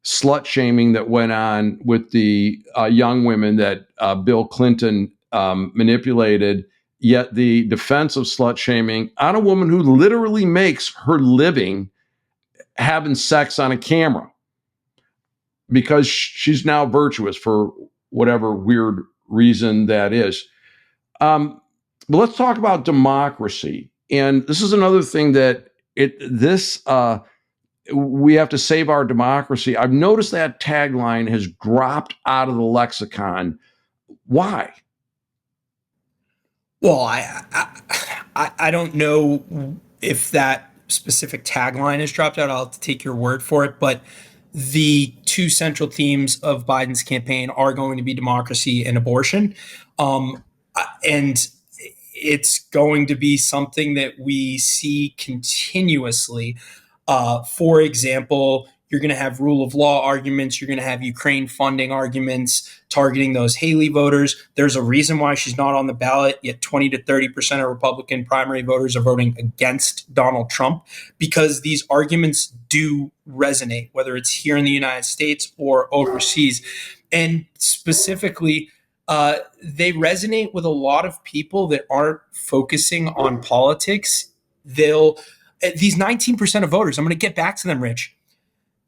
Speaker 2: slut shaming that went on with the young women that Bill Clinton manipulated. Yet the defense of slut shaming on a woman who literally makes her living having sex on a camera because she's now virtuous for whatever weird reason that is. But let's talk about democracy. And this is another thing that we have to save our democracy. I've noticed that tagline has dropped out of the lexicon. Why?
Speaker 3: Well, I don't know if that specific tagline has dropped out. I'll have to take your word for it. But the two central themes of Biden's campaign are going to be democracy and abortion. And it's going to be something that we see continuously. For example, you're going to have rule of law arguments. You're going to have Ukraine funding arguments targeting those Haley voters. There's a reason why she's not on the ballot, yet 20 to 30% of Republican primary voters are voting against Donald Trump, because these arguments do resonate, whether it's here in the United States or overseas. And specifically, they resonate with a lot of people that aren't focusing on politics. these 19% of voters, I'm going to get back to them, Rich.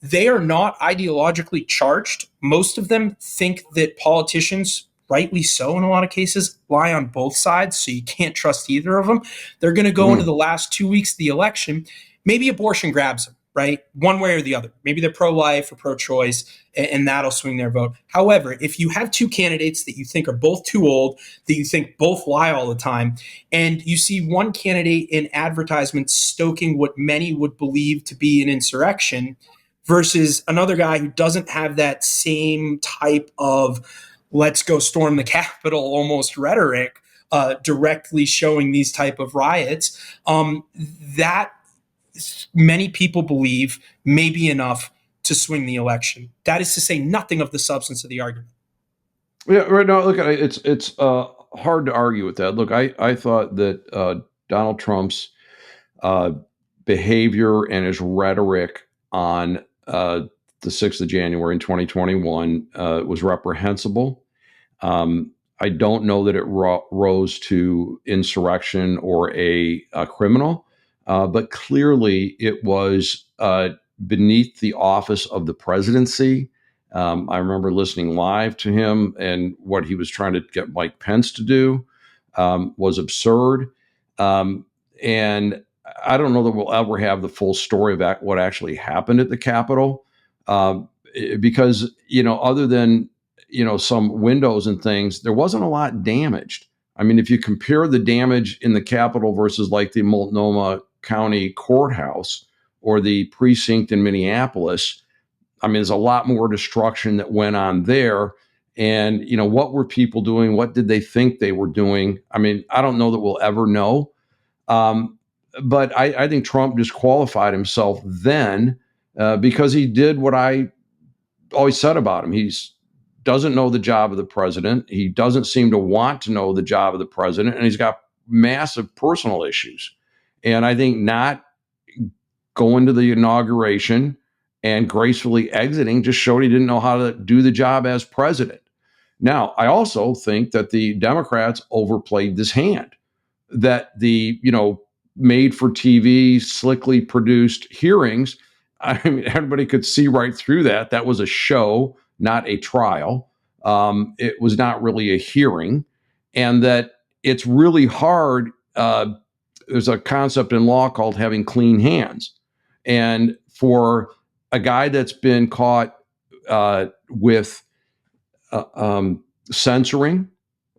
Speaker 3: They are not ideologically charged. Most of them think that politicians, rightly so in a lot of cases, lie on both sides, so you can't trust either of them. They're going to go into the last 2 weeks of the election. Maybe abortion grabs them, right? One way or the other. Maybe they're pro-life or pro-choice, and that'll swing their vote. However, if you have two candidates that you think are both too old, that you think both lie all the time, and you see one candidate in advertisements stoking what many would believe to be an insurrection versus another guy who doesn't have that same type of let's go storm the Capitol almost rhetoric, directly showing these type of riots, that many people believe may be enough to swing the election. That is to say nothing of the substance of the argument.
Speaker 2: Yeah, right now, look, it's hard to argue with that. Look, I thought that Donald Trump's behavior and his rhetoric on the 6th of January in 2021 was reprehensible. I don't know that it rose to insurrection or a criminal, but clearly it was beneath the office of the presidency. I remember listening live to him, and what he was trying to get Mike Pence to do was absurd. And I don't know that we'll ever have the full story of what actually happened at the Capitol, because, other than, some windows and things, there wasn't a lot damaged. I mean, if you compare the damage in the Capitol versus like the Multnomah County Courthouse or the precinct in Minneapolis, I mean, there's a lot more destruction that went on there. And, what were people doing? What did they think they were doing? I mean, I don't know that we'll ever know. But I think Trump disqualified himself then because he did what I always said about him. He doesn't know the job of the president. He doesn't seem to want to know the job of the president. And he's got massive personal issues. And I think not going to the inauguration and gracefully exiting just showed he didn't know how to do the job as president. Now, I also think that the Democrats overplayed this hand, that the, made for TV, slickly produced hearings. I mean, everybody could see right through that. That was a show, not a trial. It was not really a hearing. And that it's really hard. There's a concept in law called having clean hands. And for a guy that's been caught with censoring,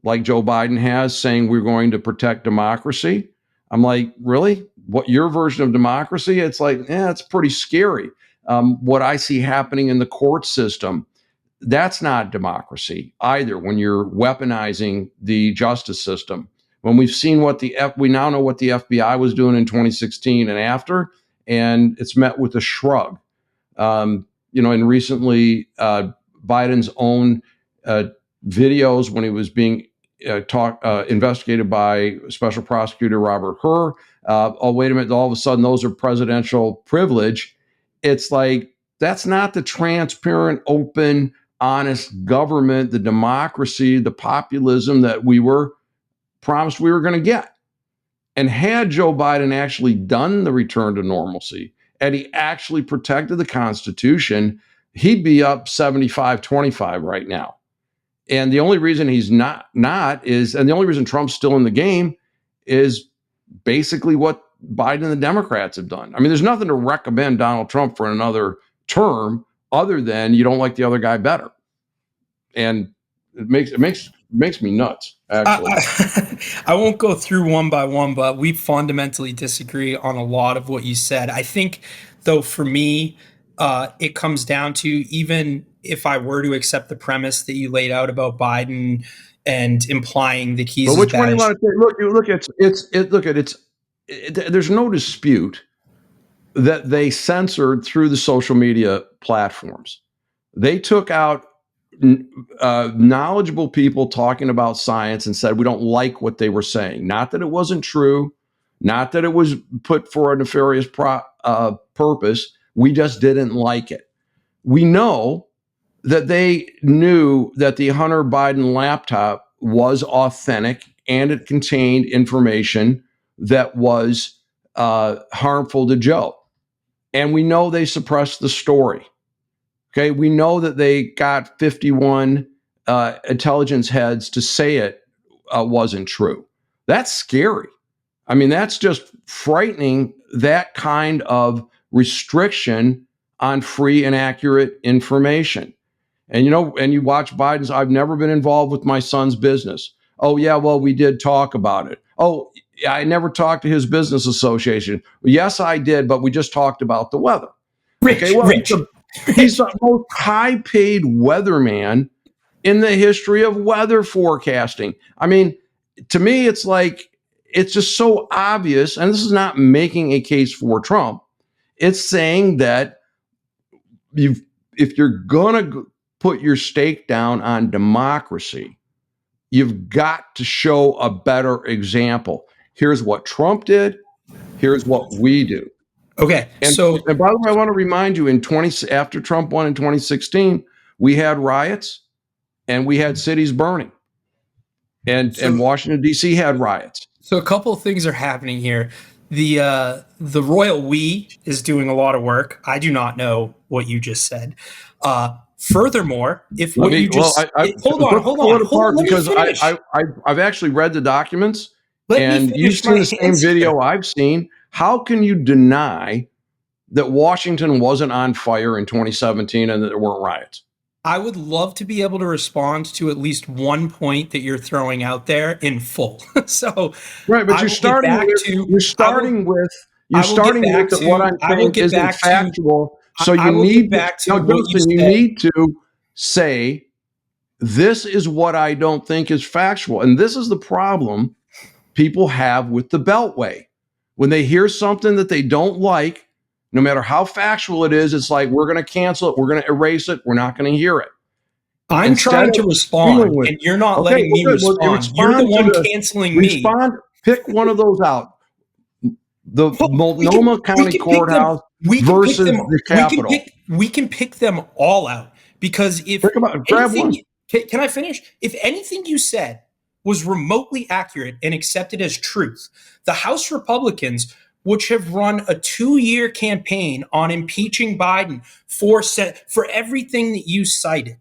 Speaker 2: like Joe Biden has, saying we're going to protect democracy, I'm like, really? What, your version of democracy? It's like, it's pretty scary. What I see happening in the court system, that's not democracy either, when you're weaponizing the justice system. When we've seen what we now know what the FBI was doing in 2016 and after, and it's met with a shrug. And recently Biden's own videos when he was being investigated by Special Prosecutor Robert Hur. Oh, wait a minute. All of a sudden, those are presidential privilege. It's like, that's not the transparent, open, honest government, the democracy, the populism that we were promised we were going to get. And had Joe Biden actually done the return to normalcy, and he actually protected the Constitution, he'd be up 75-25 right now. And the only reason he's not is, and the only reason Trump's still in the game is basically what Biden and the Democrats have done. I mean, there's nothing to recommend Donald Trump for another term other than you don't like the other guy better. And it makes me nuts, actually.
Speaker 3: I won't go through one by one, but we fundamentally disagree on a lot of what you said. I think, though, for me, it comes down to, even if I were to accept the premise that you laid out about Biden and implying that he's.
Speaker 2: But which one do you want to take? There's no dispute that they censored through the social media platforms. They took out knowledgeable people talking about science and said we don't like what they were saying. Not that it wasn't true, not that it was put for a nefarious purpose. We just didn't like it. We know that they knew that the Hunter Biden laptop was authentic and it contained information that was harmful to Joe. And we know they suppressed the story. Okay, we know that they got 51 intelligence heads to say it wasn't true. That's scary. I mean, that's just frightening, that kind of restriction on free and accurate information. And and you watch Biden's, I've never been involved with my son's business. Oh, yeah, well, we did talk about it. Oh, I never talked to his business association. Yes, I did, but we just talked about the weather.
Speaker 3: Rich,
Speaker 2: he's the most high-paid weatherman in the history of weather forecasting. I mean, to me, it's like, it's just so obvious, and this is not making a case for Trump. It's saying that if you're going to put your stake down on democracy, you've got to show a better example. Here's what Trump did. Here's what we do.
Speaker 3: Okay.
Speaker 2: And by the way, I want to remind you, after Trump won in 2016, we had riots and we had cities burning. And Washington, D.C. had riots.
Speaker 3: So a couple of things are happening here. The royal we is doing a lot of work. I do not know what you just said. Furthermore, if what you just hold on,
Speaker 2: because I've actually read the documents, and you've seen the same video I've seen. How can you deny that Washington wasn't on fire in 2017 and that there weren't riots?
Speaker 3: I would love to be able to respond to at least one point that you're throwing out there in full. So
Speaker 2: right, but you're starting with what I'm saying isn't factual. So you need to say, this is what I don't think is factual. And this is the problem people have with the Beltway. When they hear something that they don't like, no matter how factual it is, it's like, we're going to cancel it. We're going to erase it. We're not going to hear it.
Speaker 3: I'm trying to respond, and you're not letting me respond. You're the one canceling me.
Speaker 2: Pick one of those out. The Multnomah County Courthouse versus the Capitol.
Speaker 3: We can pick them all out, because
Speaker 2: grab one.
Speaker 3: Can I finish? If anything you said was remotely accurate and accepted as truth, the House Republicans, which have run a 2-year campaign on impeaching Biden for everything that you cited,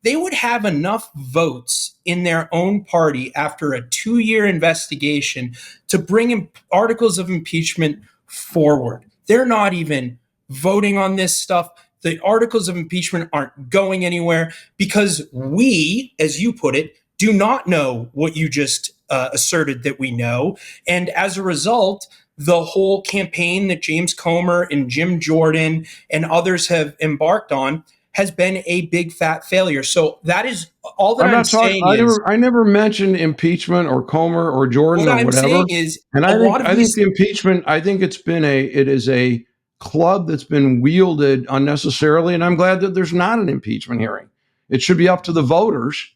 Speaker 3: they would have enough votes in their own party after a 2-year investigation to bring articles of impeachment forward. They're not even voting on this stuff. The articles of impeachment aren't going anywhere because we, as you put it, do not know what you just asserted that we know. And as a result, the whole campaign that James Comer and Jim Jordan and others have embarked on has been a big fat failure. So that is all that I'm saying.
Speaker 2: I never mentioned impeachment or Comer or Jordan or whatever.
Speaker 3: Saying is,
Speaker 2: and I think the impeachment, it is a club that's been wielded unnecessarily. And I'm glad that there's not an impeachment hearing. It should be up to the voters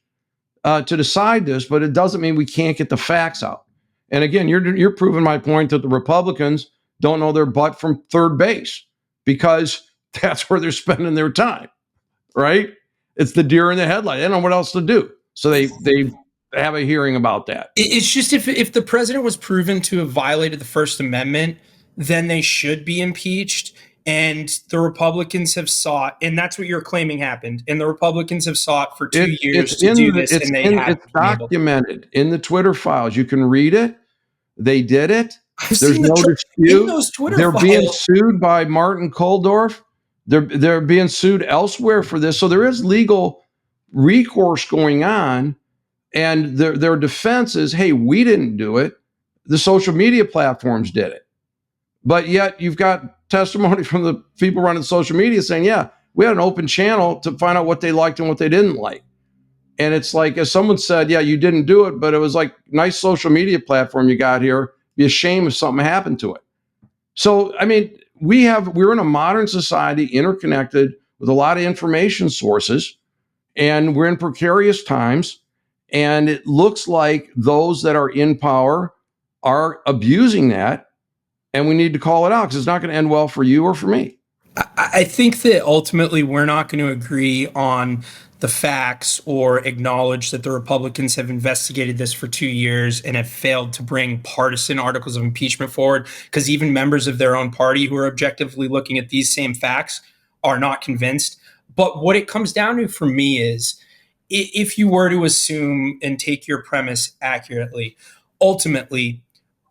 Speaker 2: to decide this, but it doesn't mean we can't get the facts out. And again, you're proving my point that the Republicans don't know their butt from third base, because that's where they're spending their time, right? It's the deer in the headlight. They don't know what else to do. So they have a hearing about that.
Speaker 3: It's just if the president was proven to have violated the First Amendment, then they should be impeached. And the Republicans have sought, and that's what you're claiming happened. And the Republicans have sought for 2 years to do this, and they have.
Speaker 2: It's documented in the Twitter files. You can read it. They did it.
Speaker 3: There's no dispute.
Speaker 2: They're being sued by Martin Kulldorff. They're being sued elsewhere for this. So there is legal recourse going on, and their defense is, hey, we didn't do it. The social media platforms did it. But yet you've got testimony from the people running social media saying, yeah, we had an open channel to find out what they liked and what they didn't like. And it's like, as someone said, yeah, you didn't do it, but it was like, nice social media platform you got here. Be a shame if something happened to it. So, I mean, we're in a modern society, interconnected with a lot of information sources, and we're in precarious times. And it looks like those that are in power are abusing that. And we need to call it out, because it's not going to end well for you or for me.
Speaker 3: I think that ultimately we're not going to agree on the facts or acknowledge that the Republicans have investigated this for 2 years and have failed to bring partisan articles of impeachment forward, because even members of their own party who are objectively looking at these same facts are not convinced. But what it comes down to for me is, if you were to assume and take your premise accurately, ultimately,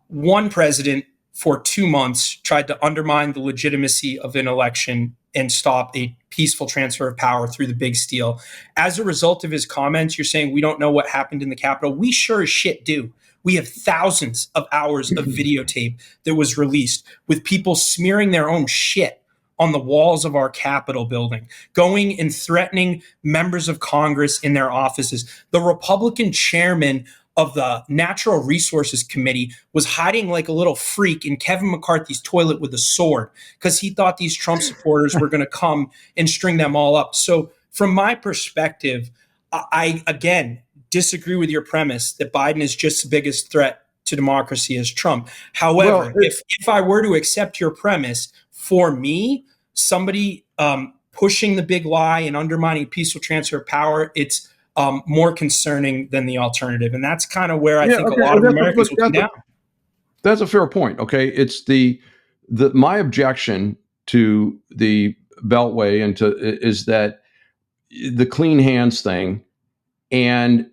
Speaker 3: one president for 2 months tried to undermine the legitimacy of an election and stop a peaceful transfer of power through the big steal. As a result of his comments, you're saying we don't know what happened in the Capitol. We sure as shit do. We have thousands of hours of videotape that was released with people smearing their own shit on the walls of our Capitol building, going and threatening members of Congress in their offices. The Republican chairman of the Natural Resources Committee was hiding like a little freak in Kevin McCarthy's toilet with a sword because he thought these Trump supporters were going to come and string them all up. So from my perspective, I again disagree with your premise that Biden is just the biggest threat to democracy as Trump. However, if I were to accept your premise, for me, somebody pushing the big lie and undermining peaceful transfer of power, it's more concerning than the alternative. And that's kind of where I think a lot of Americans will come down.
Speaker 2: That's a fair point. Okay. It's my objection to the Beltway and is that the clean hands thing, and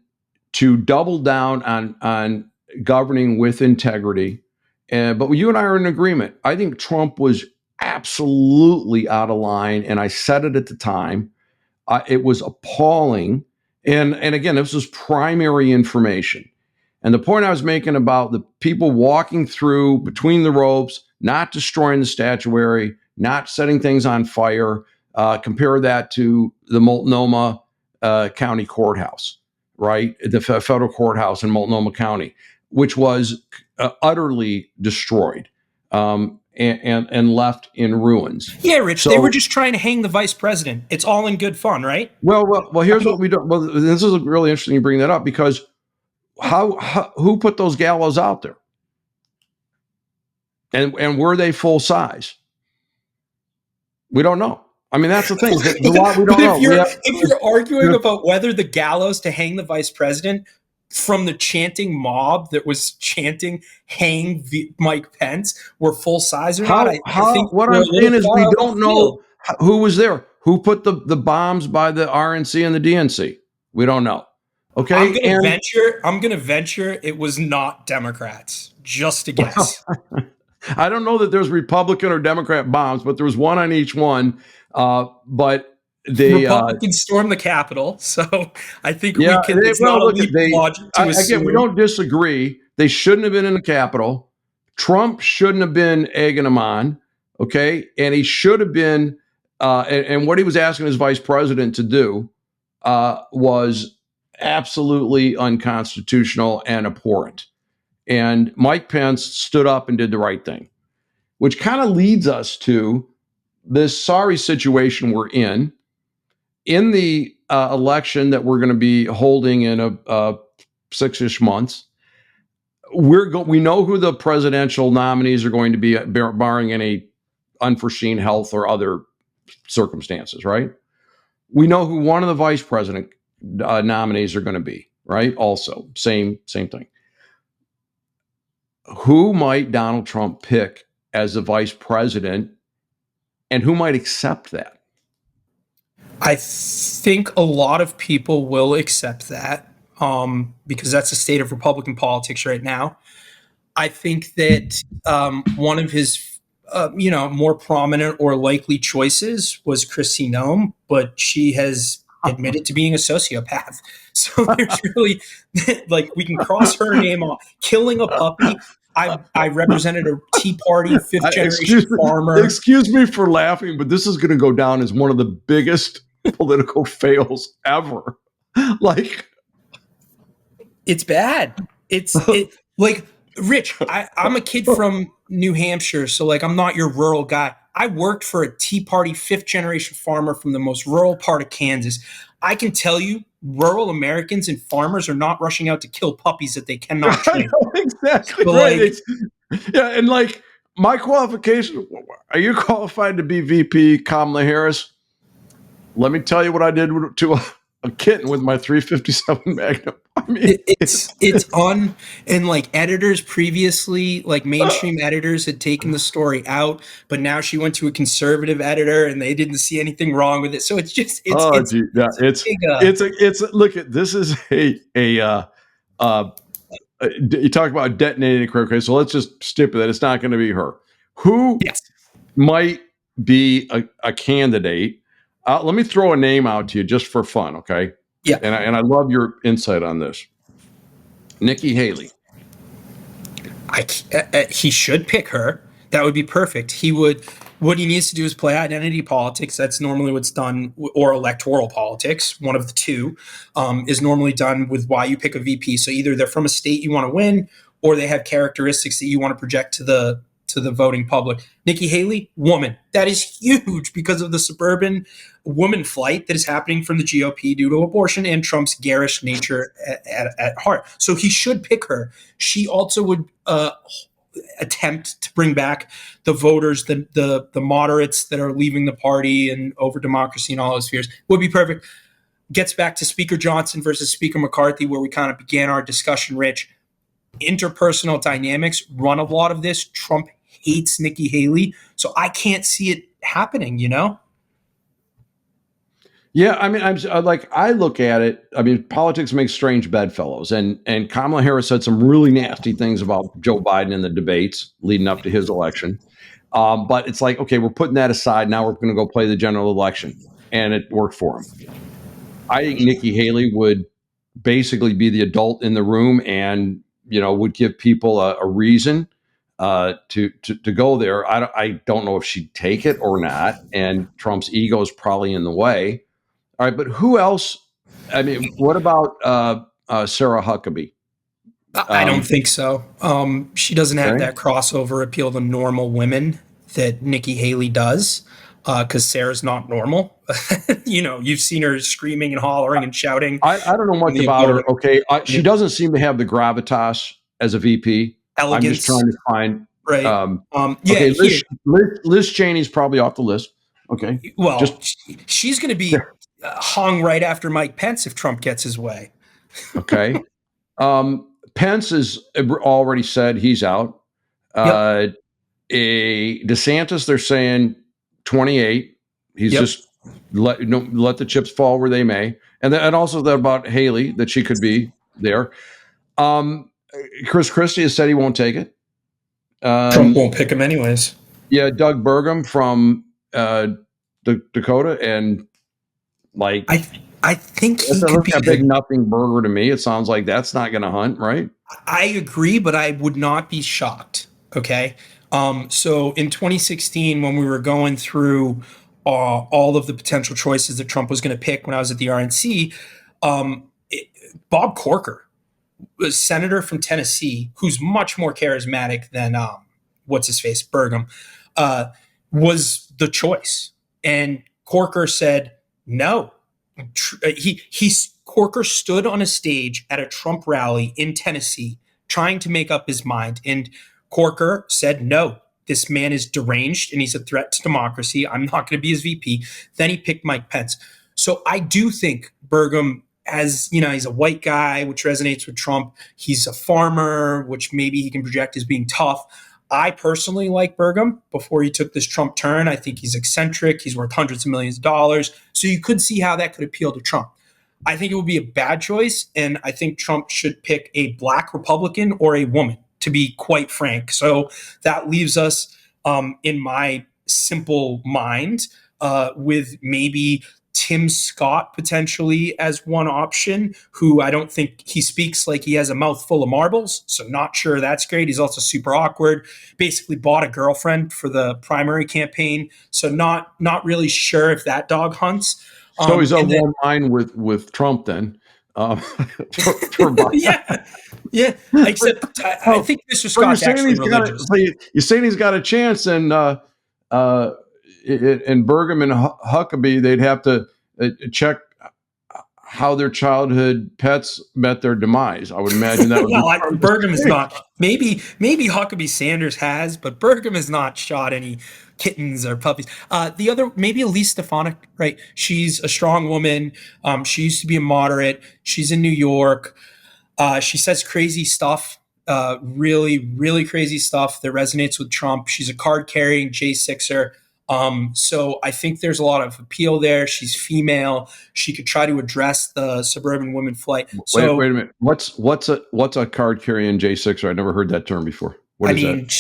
Speaker 2: to double down on governing with integrity. But you and I are in agreement. I think Trump was absolutely out of line. And I said it at the time. It was appalling. And again, this was primary information. And the point I was making about the people walking through between the ropes, not destroying the statuary, not setting things on fire, compare that to the Multnomah County Courthouse, right? The federal courthouse in Multnomah County, which was utterly destroyed and left in ruins.
Speaker 3: Yeah, Rich, they were just trying to hang the vice president. It's all in good fun, right?
Speaker 2: Well, here's what we don't. Well, this is really interesting you bring that up, because who put those gallows out there? And were they full size? We don't know. I mean, that's the thing. We don't know.
Speaker 3: If you're arguing about whether the gallows to hang the vice president from the chanting mob that was chanting "hang Mike Pence" were full size or not, I think
Speaker 2: what I'm saying is we don't know who was there. Who put the bombs by the RNC and the DNC? We don't know. Okay,
Speaker 3: I'm gonna venture it was not Democrats. Just a guess.
Speaker 2: I don't know that there's Republican or Democrat bombs, but there was one on each one. But they
Speaker 3: Republicans stormed the Capitol, so I think we can. It's not a leap of logic to assume.
Speaker 2: Again, we don't disagree. They shouldn't have been in the Capitol. Trump shouldn't have been egging them on. Okay, and he should have been. And what he was asking his vice president to do was absolutely unconstitutional and abhorrent. And Mike Pence stood up and did the right thing, which kind of leads us to this sorry situation we're in the election that we're going to be holding in a 6-ish months. We know who the presidential nominees are going to be, barring any unforeseen health or other circumstances, right? We know who one of the vice president nominees are going to be, right? Also, same thing. Who might Donald Trump pick as the vice president, and who might accept that?
Speaker 3: I think a lot of people will accept that because that's the state of Republican politics right now. I think that one of his more prominent or likely choices was Kristi Noem, but she has admitted to being a sociopath. So there's really, we can cross her name off. Killing a puppy. I represented a Tea Party fifth generation farmer.
Speaker 2: Excuse me for laughing, but this is going to go down as one of the biggest political fails ever.
Speaker 3: It's bad. Rich, I'm a kid from New Hampshire, so I'm not your rural guy. I worked for a Tea Party fifth generation farmer from the most rural part of Kansas. I can tell you, rural Americans and farmers are not rushing out to kill puppies that they cannot train.
Speaker 2: Exactly. So, right. my qualification, are you qualified to be VP, Kamala Harris? Let me tell you what I did to a kitten with my 357 Magnum. I mean,
Speaker 3: it's on, and like editors previously, like mainstream editors had taken the story out, but now she went to a conservative editor and they didn't see anything wrong with it. So it's just
Speaker 2: it's look at this is you talk about detonating a career. Okay, so let's just stipulate it's not going to be her. Who
Speaker 3: yes.
Speaker 2: might be a candidate? Let me throw a name out to you just for fun, okay?
Speaker 3: Yeah.
Speaker 2: And I love your insight on this. Nikki Haley.
Speaker 3: He should pick her. That would be perfect. What he needs to do is play identity politics. That's normally what's done, or electoral politics. One of the two is normally done with why you pick a VP. So either they're from a state you want to win, or they have characteristics that you want to project to the voting public. Nikki Haley, woman. That is huge because of the suburban woman flight that is happening from the GOP due to abortion and Trump's garish nature at heart. So he should pick her. She also would attempt to bring back the voters, the moderates that are leaving the party and over democracy and all those fears. Would be perfect. Gets back to Speaker Johnson versus Speaker McCarthy, where we kind of began our discussion, Rich. Interpersonal dynamics run a lot of this. Trump hates Nikki Haley, so I can't see it happening,
Speaker 2: Yeah, I mean, I look at it. I mean, politics makes strange bedfellows, and Kamala Harris said some really nasty things about Joe Biden in the debates leading up to his election. But it's like, okay, we're putting that aside. Now we're going to go play the general election, and it worked for him. I think Nikki Haley would basically be the adult in the room, and would give people a reason to go there. I don't know if she'd take it or not, and Trump's ego is probably in the way. All right, but who else? I mean, what about Sarah Huckabee?
Speaker 3: I don't think so. She doesn't have that crossover appeal to normal women that Nikki Haley does, because Sarah's not normal. You've seen her screaming and hollering and shouting.
Speaker 2: I don't know much about her. Okay, she doesn't seem to have the gravitas as a VP.
Speaker 3: Elegance.
Speaker 2: I'm just trying to find.
Speaker 3: Right.
Speaker 2: Okay, Liz Cheney's probably off the list. Okay.
Speaker 3: Well, she's going to be hung right after Mike Pence if Trump gets his way.
Speaker 2: Okay. Pence has already said he's out.
Speaker 3: Yep.
Speaker 2: DeSantis, they're saying 28. He's just let the chips fall where they may. And also that about Haley, that she could be there. Chris Christie has said he won't take it.
Speaker 3: Trump won't pick him anyways.
Speaker 2: Yeah, Doug Burgum from Dakota, and
Speaker 3: I think he
Speaker 2: could
Speaker 3: be
Speaker 2: a big nothing burger to me. It sounds like that's not going to hunt, right?
Speaker 3: I agree, but I would not be shocked. Okay. So in 2016, when we were going through all of the potential choices that Trump was going to pick when I was at the RNC, Bob Corker, a senator from Tennessee, who's much more charismatic than Burgum, was the choice. And Corker said no. Corker stood on a stage at a Trump rally in Tennessee trying to make up his mind. And Corker said, no, this man is deranged and he's a threat to democracy. I'm not going to be his VP. Then he picked Mike Pence. So I do think Burgum, he's a white guy, which resonates with Trump. He's a farmer, which maybe he can project as being tough. I personally like Burgum before he took this Trump turn. I think he's eccentric. He's worth hundreds of millions of dollars. So you could see how that could appeal to Trump. I think it would be a bad choice. And I think Trump should pick a black Republican or a woman, to be quite frank. So that leaves us, in my simple mind, with maybe Tim Scott potentially as one option, who I don't think he speaks like he has a mouthful of marbles. So not sure that's great. He's also super awkward, basically bought a girlfriend for the primary campaign. So not really sure if that dog hunts.
Speaker 2: So he's on one line with Trump then. For
Speaker 3: yeah. Except I think Mr. Scott's actually religious.
Speaker 2: You're saying he's got a chance, and Burgum and Huckabee, they'd have to check how their childhood pets met their demise. I would imagine that would be
Speaker 3: Well, Burgum is not. Maybe Huckabee Sanders has, but Burgum has not shot any kittens or puppies. The other, maybe Elise Stefanik, right? She's a strong woman. She used to be a moderate. She's in New York. She says crazy stuff, really, really crazy stuff that resonates with Trump. She's a card-carrying J6er. So I think there's a lot of appeal there. She's female. She could try to address the suburban women flight. So,
Speaker 2: wait a minute. What's a card carrying J6? I never heard that term before. What is that?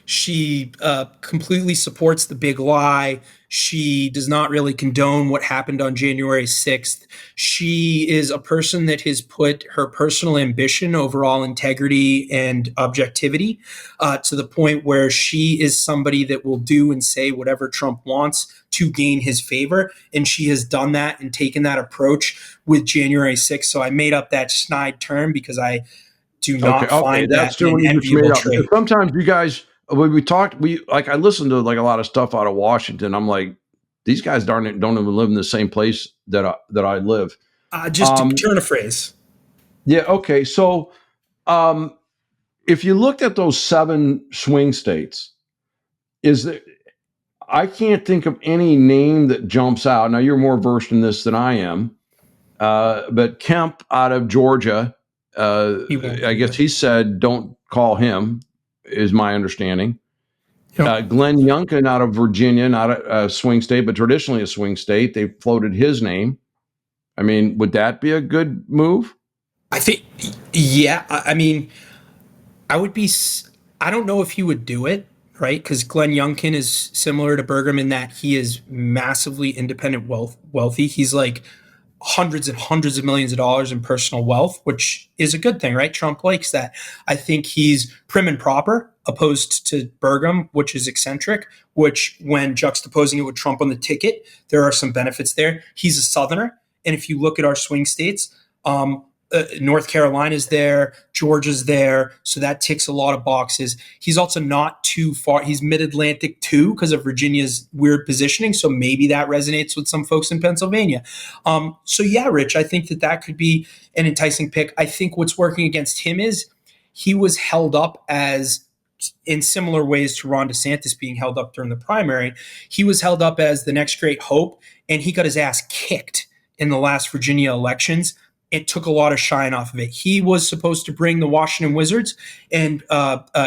Speaker 3: She completely supports the big lie. She does not really condone what happened on January 6th. She is a person that has put her personal ambition over all integrity and objectivity, to the point where she is somebody that will do and say whatever Trump wants to gain his favor. And she has done that and taken that approach with January 6th. So I made up that snide term because I do not find
Speaker 2: that's
Speaker 3: that an enviable trait.
Speaker 2: Sometimes you guys, when we talked, I listened to like a lot of stuff out of Washington. I'm like, these guys don't even live in the same place that I live.
Speaker 3: Just to turn a phrase.
Speaker 2: Yeah. Okay. So, if you looked at those 7 swing states, I can't think of any name that jumps out. Now you're more versed in this than I am, but Kemp out of Georgia. I guess he said, don't call him, is my understanding. Yep. Glenn Youngkin out of Virginia, not a swing state, but traditionally a swing state. They floated his name. I mean, would that be a good move?
Speaker 3: I think, yeah. I mean, I don't know if he would do it, right? Because Glenn Youngkin is similar to Burgum in that he is massively independent wealthy. He's like hundreds and hundreds of millions of dollars in personal wealth, which is a good thing, right? Trump likes that. I think he's prim and proper, opposed to Burgum, which is eccentric, which when juxtaposing it with Trump on the ticket, there are some benefits there. He's a Southerner. And if you look at our swing states, North Carolina's there, Georgia's there, so that ticks a lot of boxes. He's also not too far. He's mid-Atlantic too because of Virginia's weird positioning, so maybe that resonates with some folks in Pennsylvania. So yeah, Rich, I think that could be an enticing pick. I think what's working against him is he was held up as, in similar ways to Ron DeSantis being held up during the primary, he was held up as the next great hope, and he got his ass kicked in the last Virginia elections. It took a lot of shine off of it. He was supposed to bring the Washington Wizards and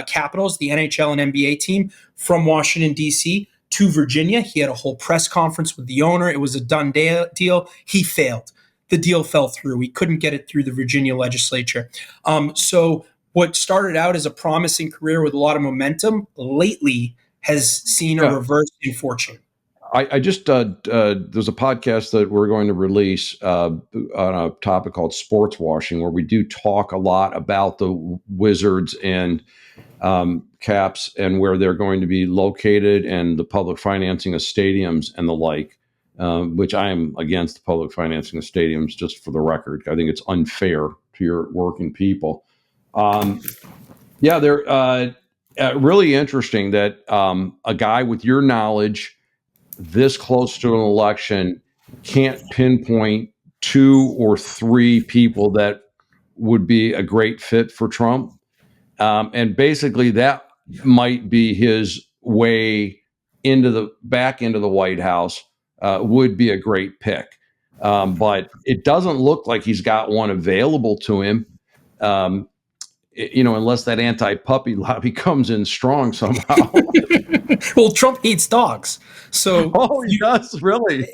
Speaker 3: Capitals, the NHL and NBA team, from Washington, D.C. to Virginia. He had a whole press conference with the owner. It was a done deal. He failed. The deal fell through. He couldn't get it through the Virginia legislature. So what started out as a promising career with a lot of momentum lately has seen a reverse in fortune.
Speaker 2: I just there's a podcast that we're going to release on a topic called sports washing, where we do talk a lot about the Wizards and Caps and where they're going to be located and the public financing of stadiums and the like, which I am against the public financing of stadiums, just for the record. I think it's unfair to your working people. They're really interesting that a guy with your knowledge this close to an election can't pinpoint 2 or 3 people that would be a great fit for Trump. And basically that might be his way back into the White House, would be a great pick. But it doesn't look like he's got one available to him. Unless that anti-puppy lobby comes in strong somehow.
Speaker 3: Well, Trump hates dogs. So
Speaker 2: he does, really.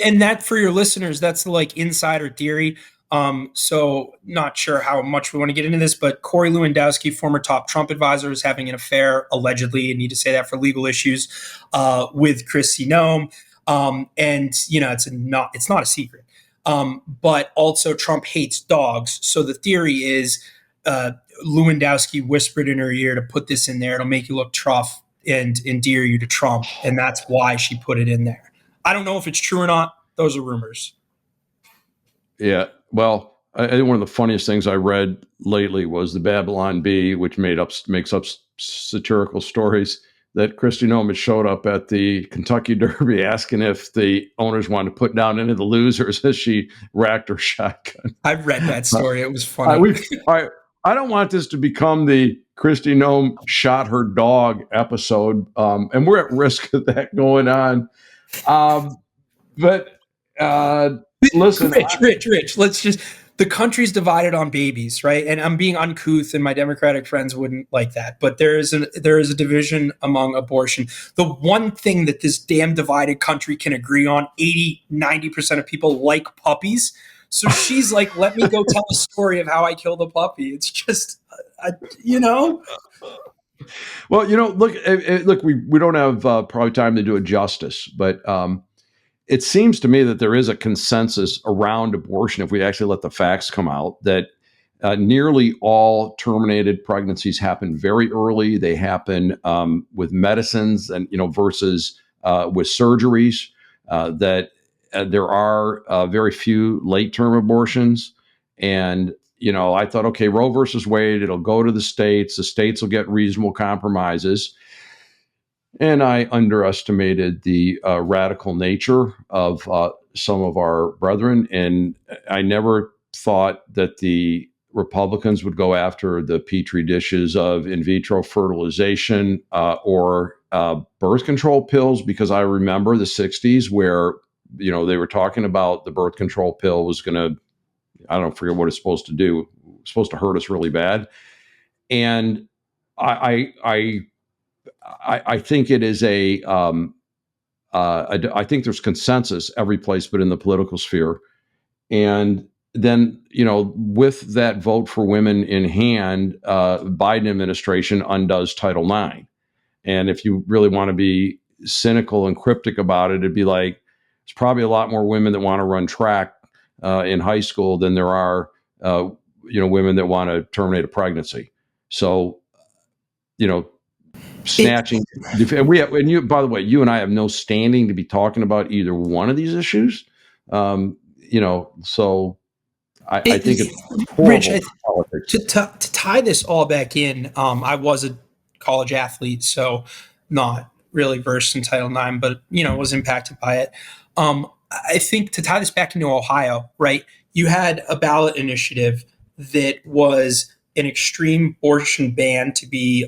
Speaker 3: and that, for your listeners, that's like insider theory. So not sure how much we want to get into this, but Corey Lewandowski, former top Trump advisor, is having an affair, allegedly, I need to say that for legal issues, with Kristi Noem. And it's not a secret. But also Trump hates dogs. So the theory is, Lewandowski whispered in her ear to put this in there. It'll make you look tough and endear you to Trump. And that's why she put it in there. I don't know if it's true or not. Those are rumors.
Speaker 2: Yeah. Well, I think one of the funniest things I read lately was the Babylon Bee, which makes up satirical stories. that Kristi Noem had showed up at the Kentucky Derby asking if the owners wanted to put down any of the losers as she racked her shotgun.
Speaker 3: I've read that story. It was funny.
Speaker 2: I don't want this to become the Kristi Noem shot her dog episode, and we're at risk of that going on. But listen,
Speaker 3: Rich, let's just, the country's divided on babies, right? And I'm being uncouth, and my Democratic friends wouldn't like that. But there is a division among abortion. The one thing that this damn divided country can agree on, 90% of people like puppies. So she's like, let me go tell a story of how I killed a puppy. It's just,
Speaker 2: Well, look, we don't have probably time to do it justice, but it seems to me that there is a consensus around abortion, if we actually let the facts come out, that nearly all terminated pregnancies happen very early. They happen with medicines and, versus with surgeries, that there are very few late-term abortions. And, I thought, okay, Roe versus Wade, it'll go to the states will get reasonable compromises. And I underestimated the radical nature of some of our brethren. And I never thought that the Republicans would go after the petri dishes of in vitro fertilization or birth control pills, because I remember the 60s where, they were talking about the birth control pill was going to, I don't forget what it's supposed to do. It's supposed to hurt us really bad. And I think it is I think there's consensus every place but in the political sphere. And then, with that vote for women in hand, Biden administration undoes Title IX. And if you really want to be cynical and cryptic about it, it'd be like, there's probably a lot more women that want to run track in high school than there are, women that want to terminate a pregnancy. So, snatching, and you, by the way, you and I have no standing to be talking about either one of these issues. So I think it's horrible.
Speaker 3: Rich, to tie this all back in, I was a college athlete, so not really versed in Title IX, but was impacted by it. I think to tie this back into Ohio, right? You had a ballot initiative that was an extreme abortion ban to be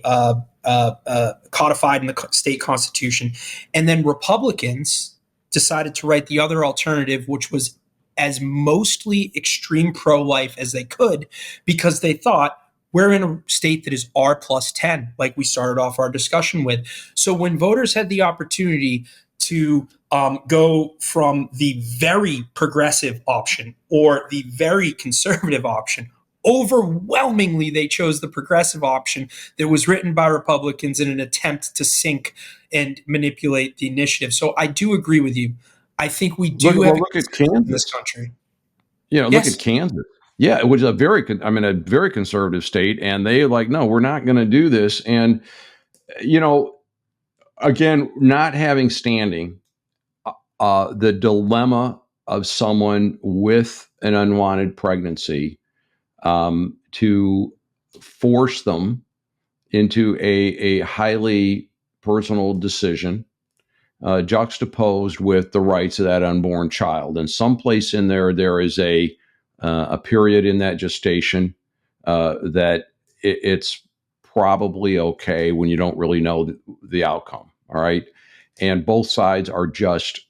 Speaker 3: codified in the state constitution. And then Republicans decided to write the other alternative, which was as mostly extreme pro-life as they could, because they thought, we're in a state that is R+10, like we started off our discussion with. So when voters had the opportunity to go from the very progressive option or the very conservative option, overwhelmingly, they chose the progressive option that was written by Republicans in an attempt to sink and manipulate the initiative. So I do agree with you. I think we do
Speaker 2: look at Kansas
Speaker 3: in this country.
Speaker 2: Look at Kansas. Yeah, it was a very conservative state, and they no, we're not going to do this. And again, not having standing, the dilemma of someone with an unwanted pregnancy, to force them into a highly personal decision, juxtaposed with the rights of that unborn child. And someplace in there is a period in that gestation that it's probably okay when you don't really know the outcome. All right. And both sides are just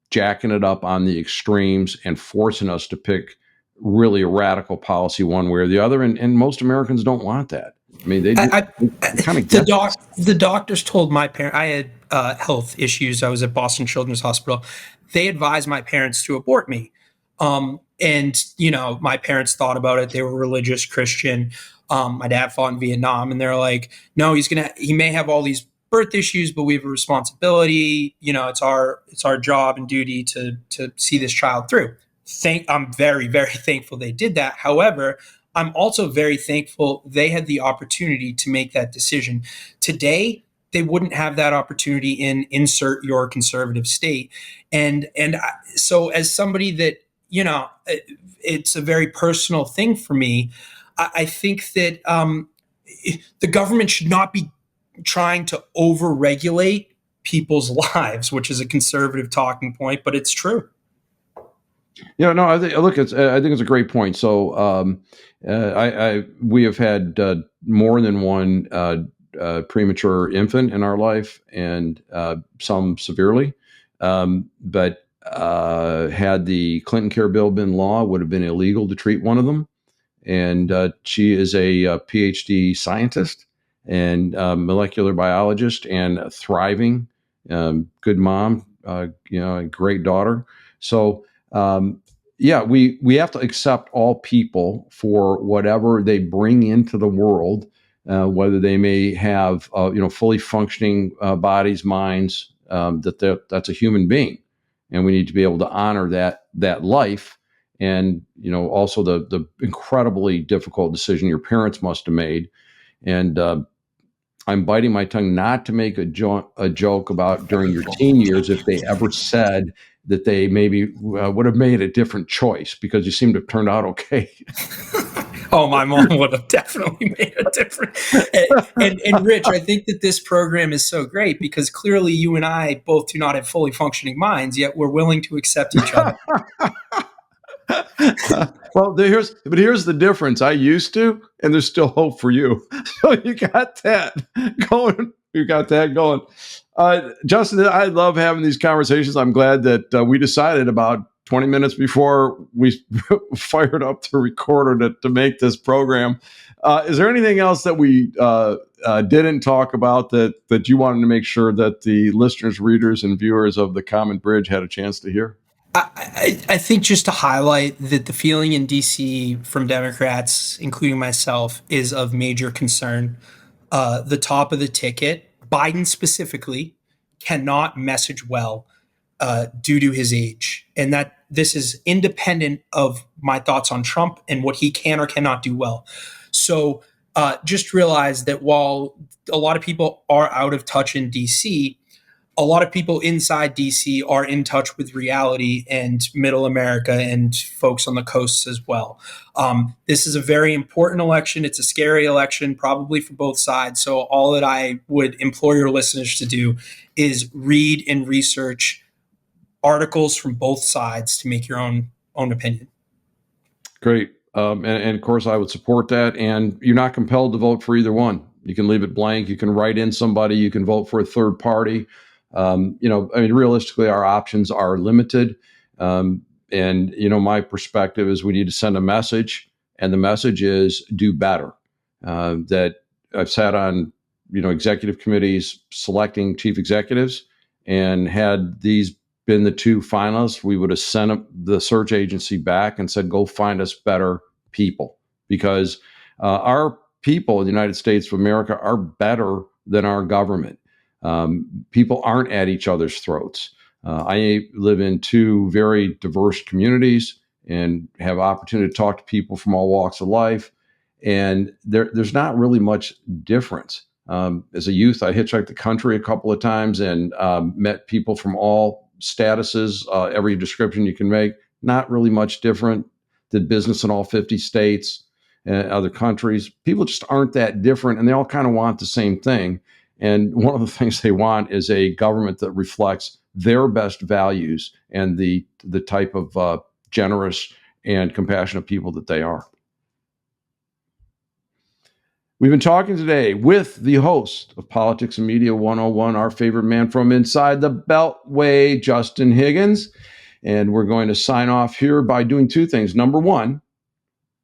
Speaker 2: jacking it up on the extremes and forcing us to pick really a radical policy one way or the other. And most Americans don't want that. I mean, they kind of get
Speaker 3: the doctors told my parents, I had health issues. I was at Boston Children's Hospital. They advised my parents to abort me. And, my parents thought about it. They were religious Christian. My dad fought in Vietnam, and they're like, no, he may have all these birth issues, but we have a responsibility. It's our job and duty to see this child through. I'm very, very thankful they did that. However, I'm also very thankful they had the opportunity to make that decision. Today, they wouldn't have that opportunity in insert your conservative state. And so as somebody that, it's a very personal thing for me, I think that the government should not be trying to overregulate people's lives, which is a conservative talking point, but it's true.
Speaker 2: Yeah, no, I think it's a great point. So, we have had more than one premature infant in our life, and some severely. But had the Clinton Care Bill been law, it would have been illegal to treat one of them. And she is a PhD scientist and molecular biologist, and a thriving, good mom, a great daughter. So, we have to accept all people for whatever they bring into the world, whether they may have fully functioning bodies, minds, that's a human being, and we need to be able to honor that life. And also the incredibly difficult decision your parents must have made. And I'm biting my tongue not to make a joke about during your teen years if they ever said that they maybe would have made a different choice, because you seem to have turned out okay.
Speaker 3: Oh, my mom would have definitely made a difference. And Rich, I think that this program is so great because clearly you and I both do not have fully functioning minds, yet we're willing to accept each other.
Speaker 2: Well, here's the difference. I used to, and there's still hope for you. So you got that going. Justin, I love having these conversations. I'm glad that we decided about 20 minutes before we fired up the recorder to make this program. Is there anything else that we didn't talk about that you wanted to make sure that the listeners, readers, and viewers of the Common Bridge had a chance to hear?
Speaker 3: I think just to highlight that the feeling in DC from Democrats, including myself, is of major concern. The top of the ticket, Biden specifically, cannot message well due to his age. And that this is independent of my thoughts on Trump and what he can or cannot do well. So just realize that while a lot of people are out of touch in DC, a lot of people inside DC are in touch with reality and middle America and folks on the coasts as well. This is a very important election. It's a scary election, probably for both sides. So all that I would implore your listeners to do is read and research articles from both sides to make your own opinion.
Speaker 2: Great. And of course, I would support that. And you're not compelled to vote for either one. You can leave it blank. You can write in somebody. You can vote for a third party. Realistically, our options are limited. My perspective is we need to send a message, and the message is do better. That I've sat on, executive committees selecting chief executives, and had these been the two finalists, we would have sent the search agency back and said, go find us better people, because our people in the United States of America are better than our government. People aren't at each other's throats. I live in two very diverse communities and have opportunity to talk to people from all walks of life. And there's not really much difference. As a youth, I hitchhiked the country a couple of times and met people from all statuses, every description you can make. Not really much different. Did business in all 50 states and other countries. People just aren't that different, and they all kind of want the same thing. And one of the things they want is a government that reflects their best values and the type of generous and compassionate people that they are. We've been talking today with the host of Politics and Media 101, our favorite man from inside the Beltway, Justin Higgins. And we're going to sign off here by doing two things. Number one,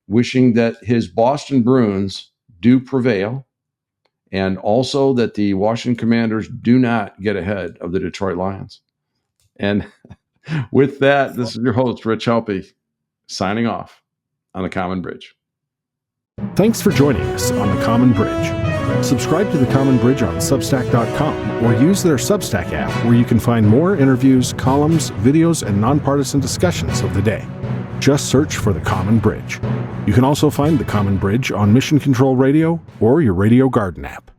Speaker 2: wishing that his Boston Bruins do prevail, and also that the Washington Commanders do not get ahead of the Detroit Lions. And with that, this is your host, Rich Helppie, signing off on the Common Bridge.
Speaker 1: Thanks for joining us on the Common Bridge. Subscribe to the Common Bridge on Substack.com or use their Substack app, where you can find more interviews, columns, videos, and nonpartisan discussions of the day. Just search for the Common Bridge. You can also find the Common Bridge on Mission Control Radio or your Radio Garden app.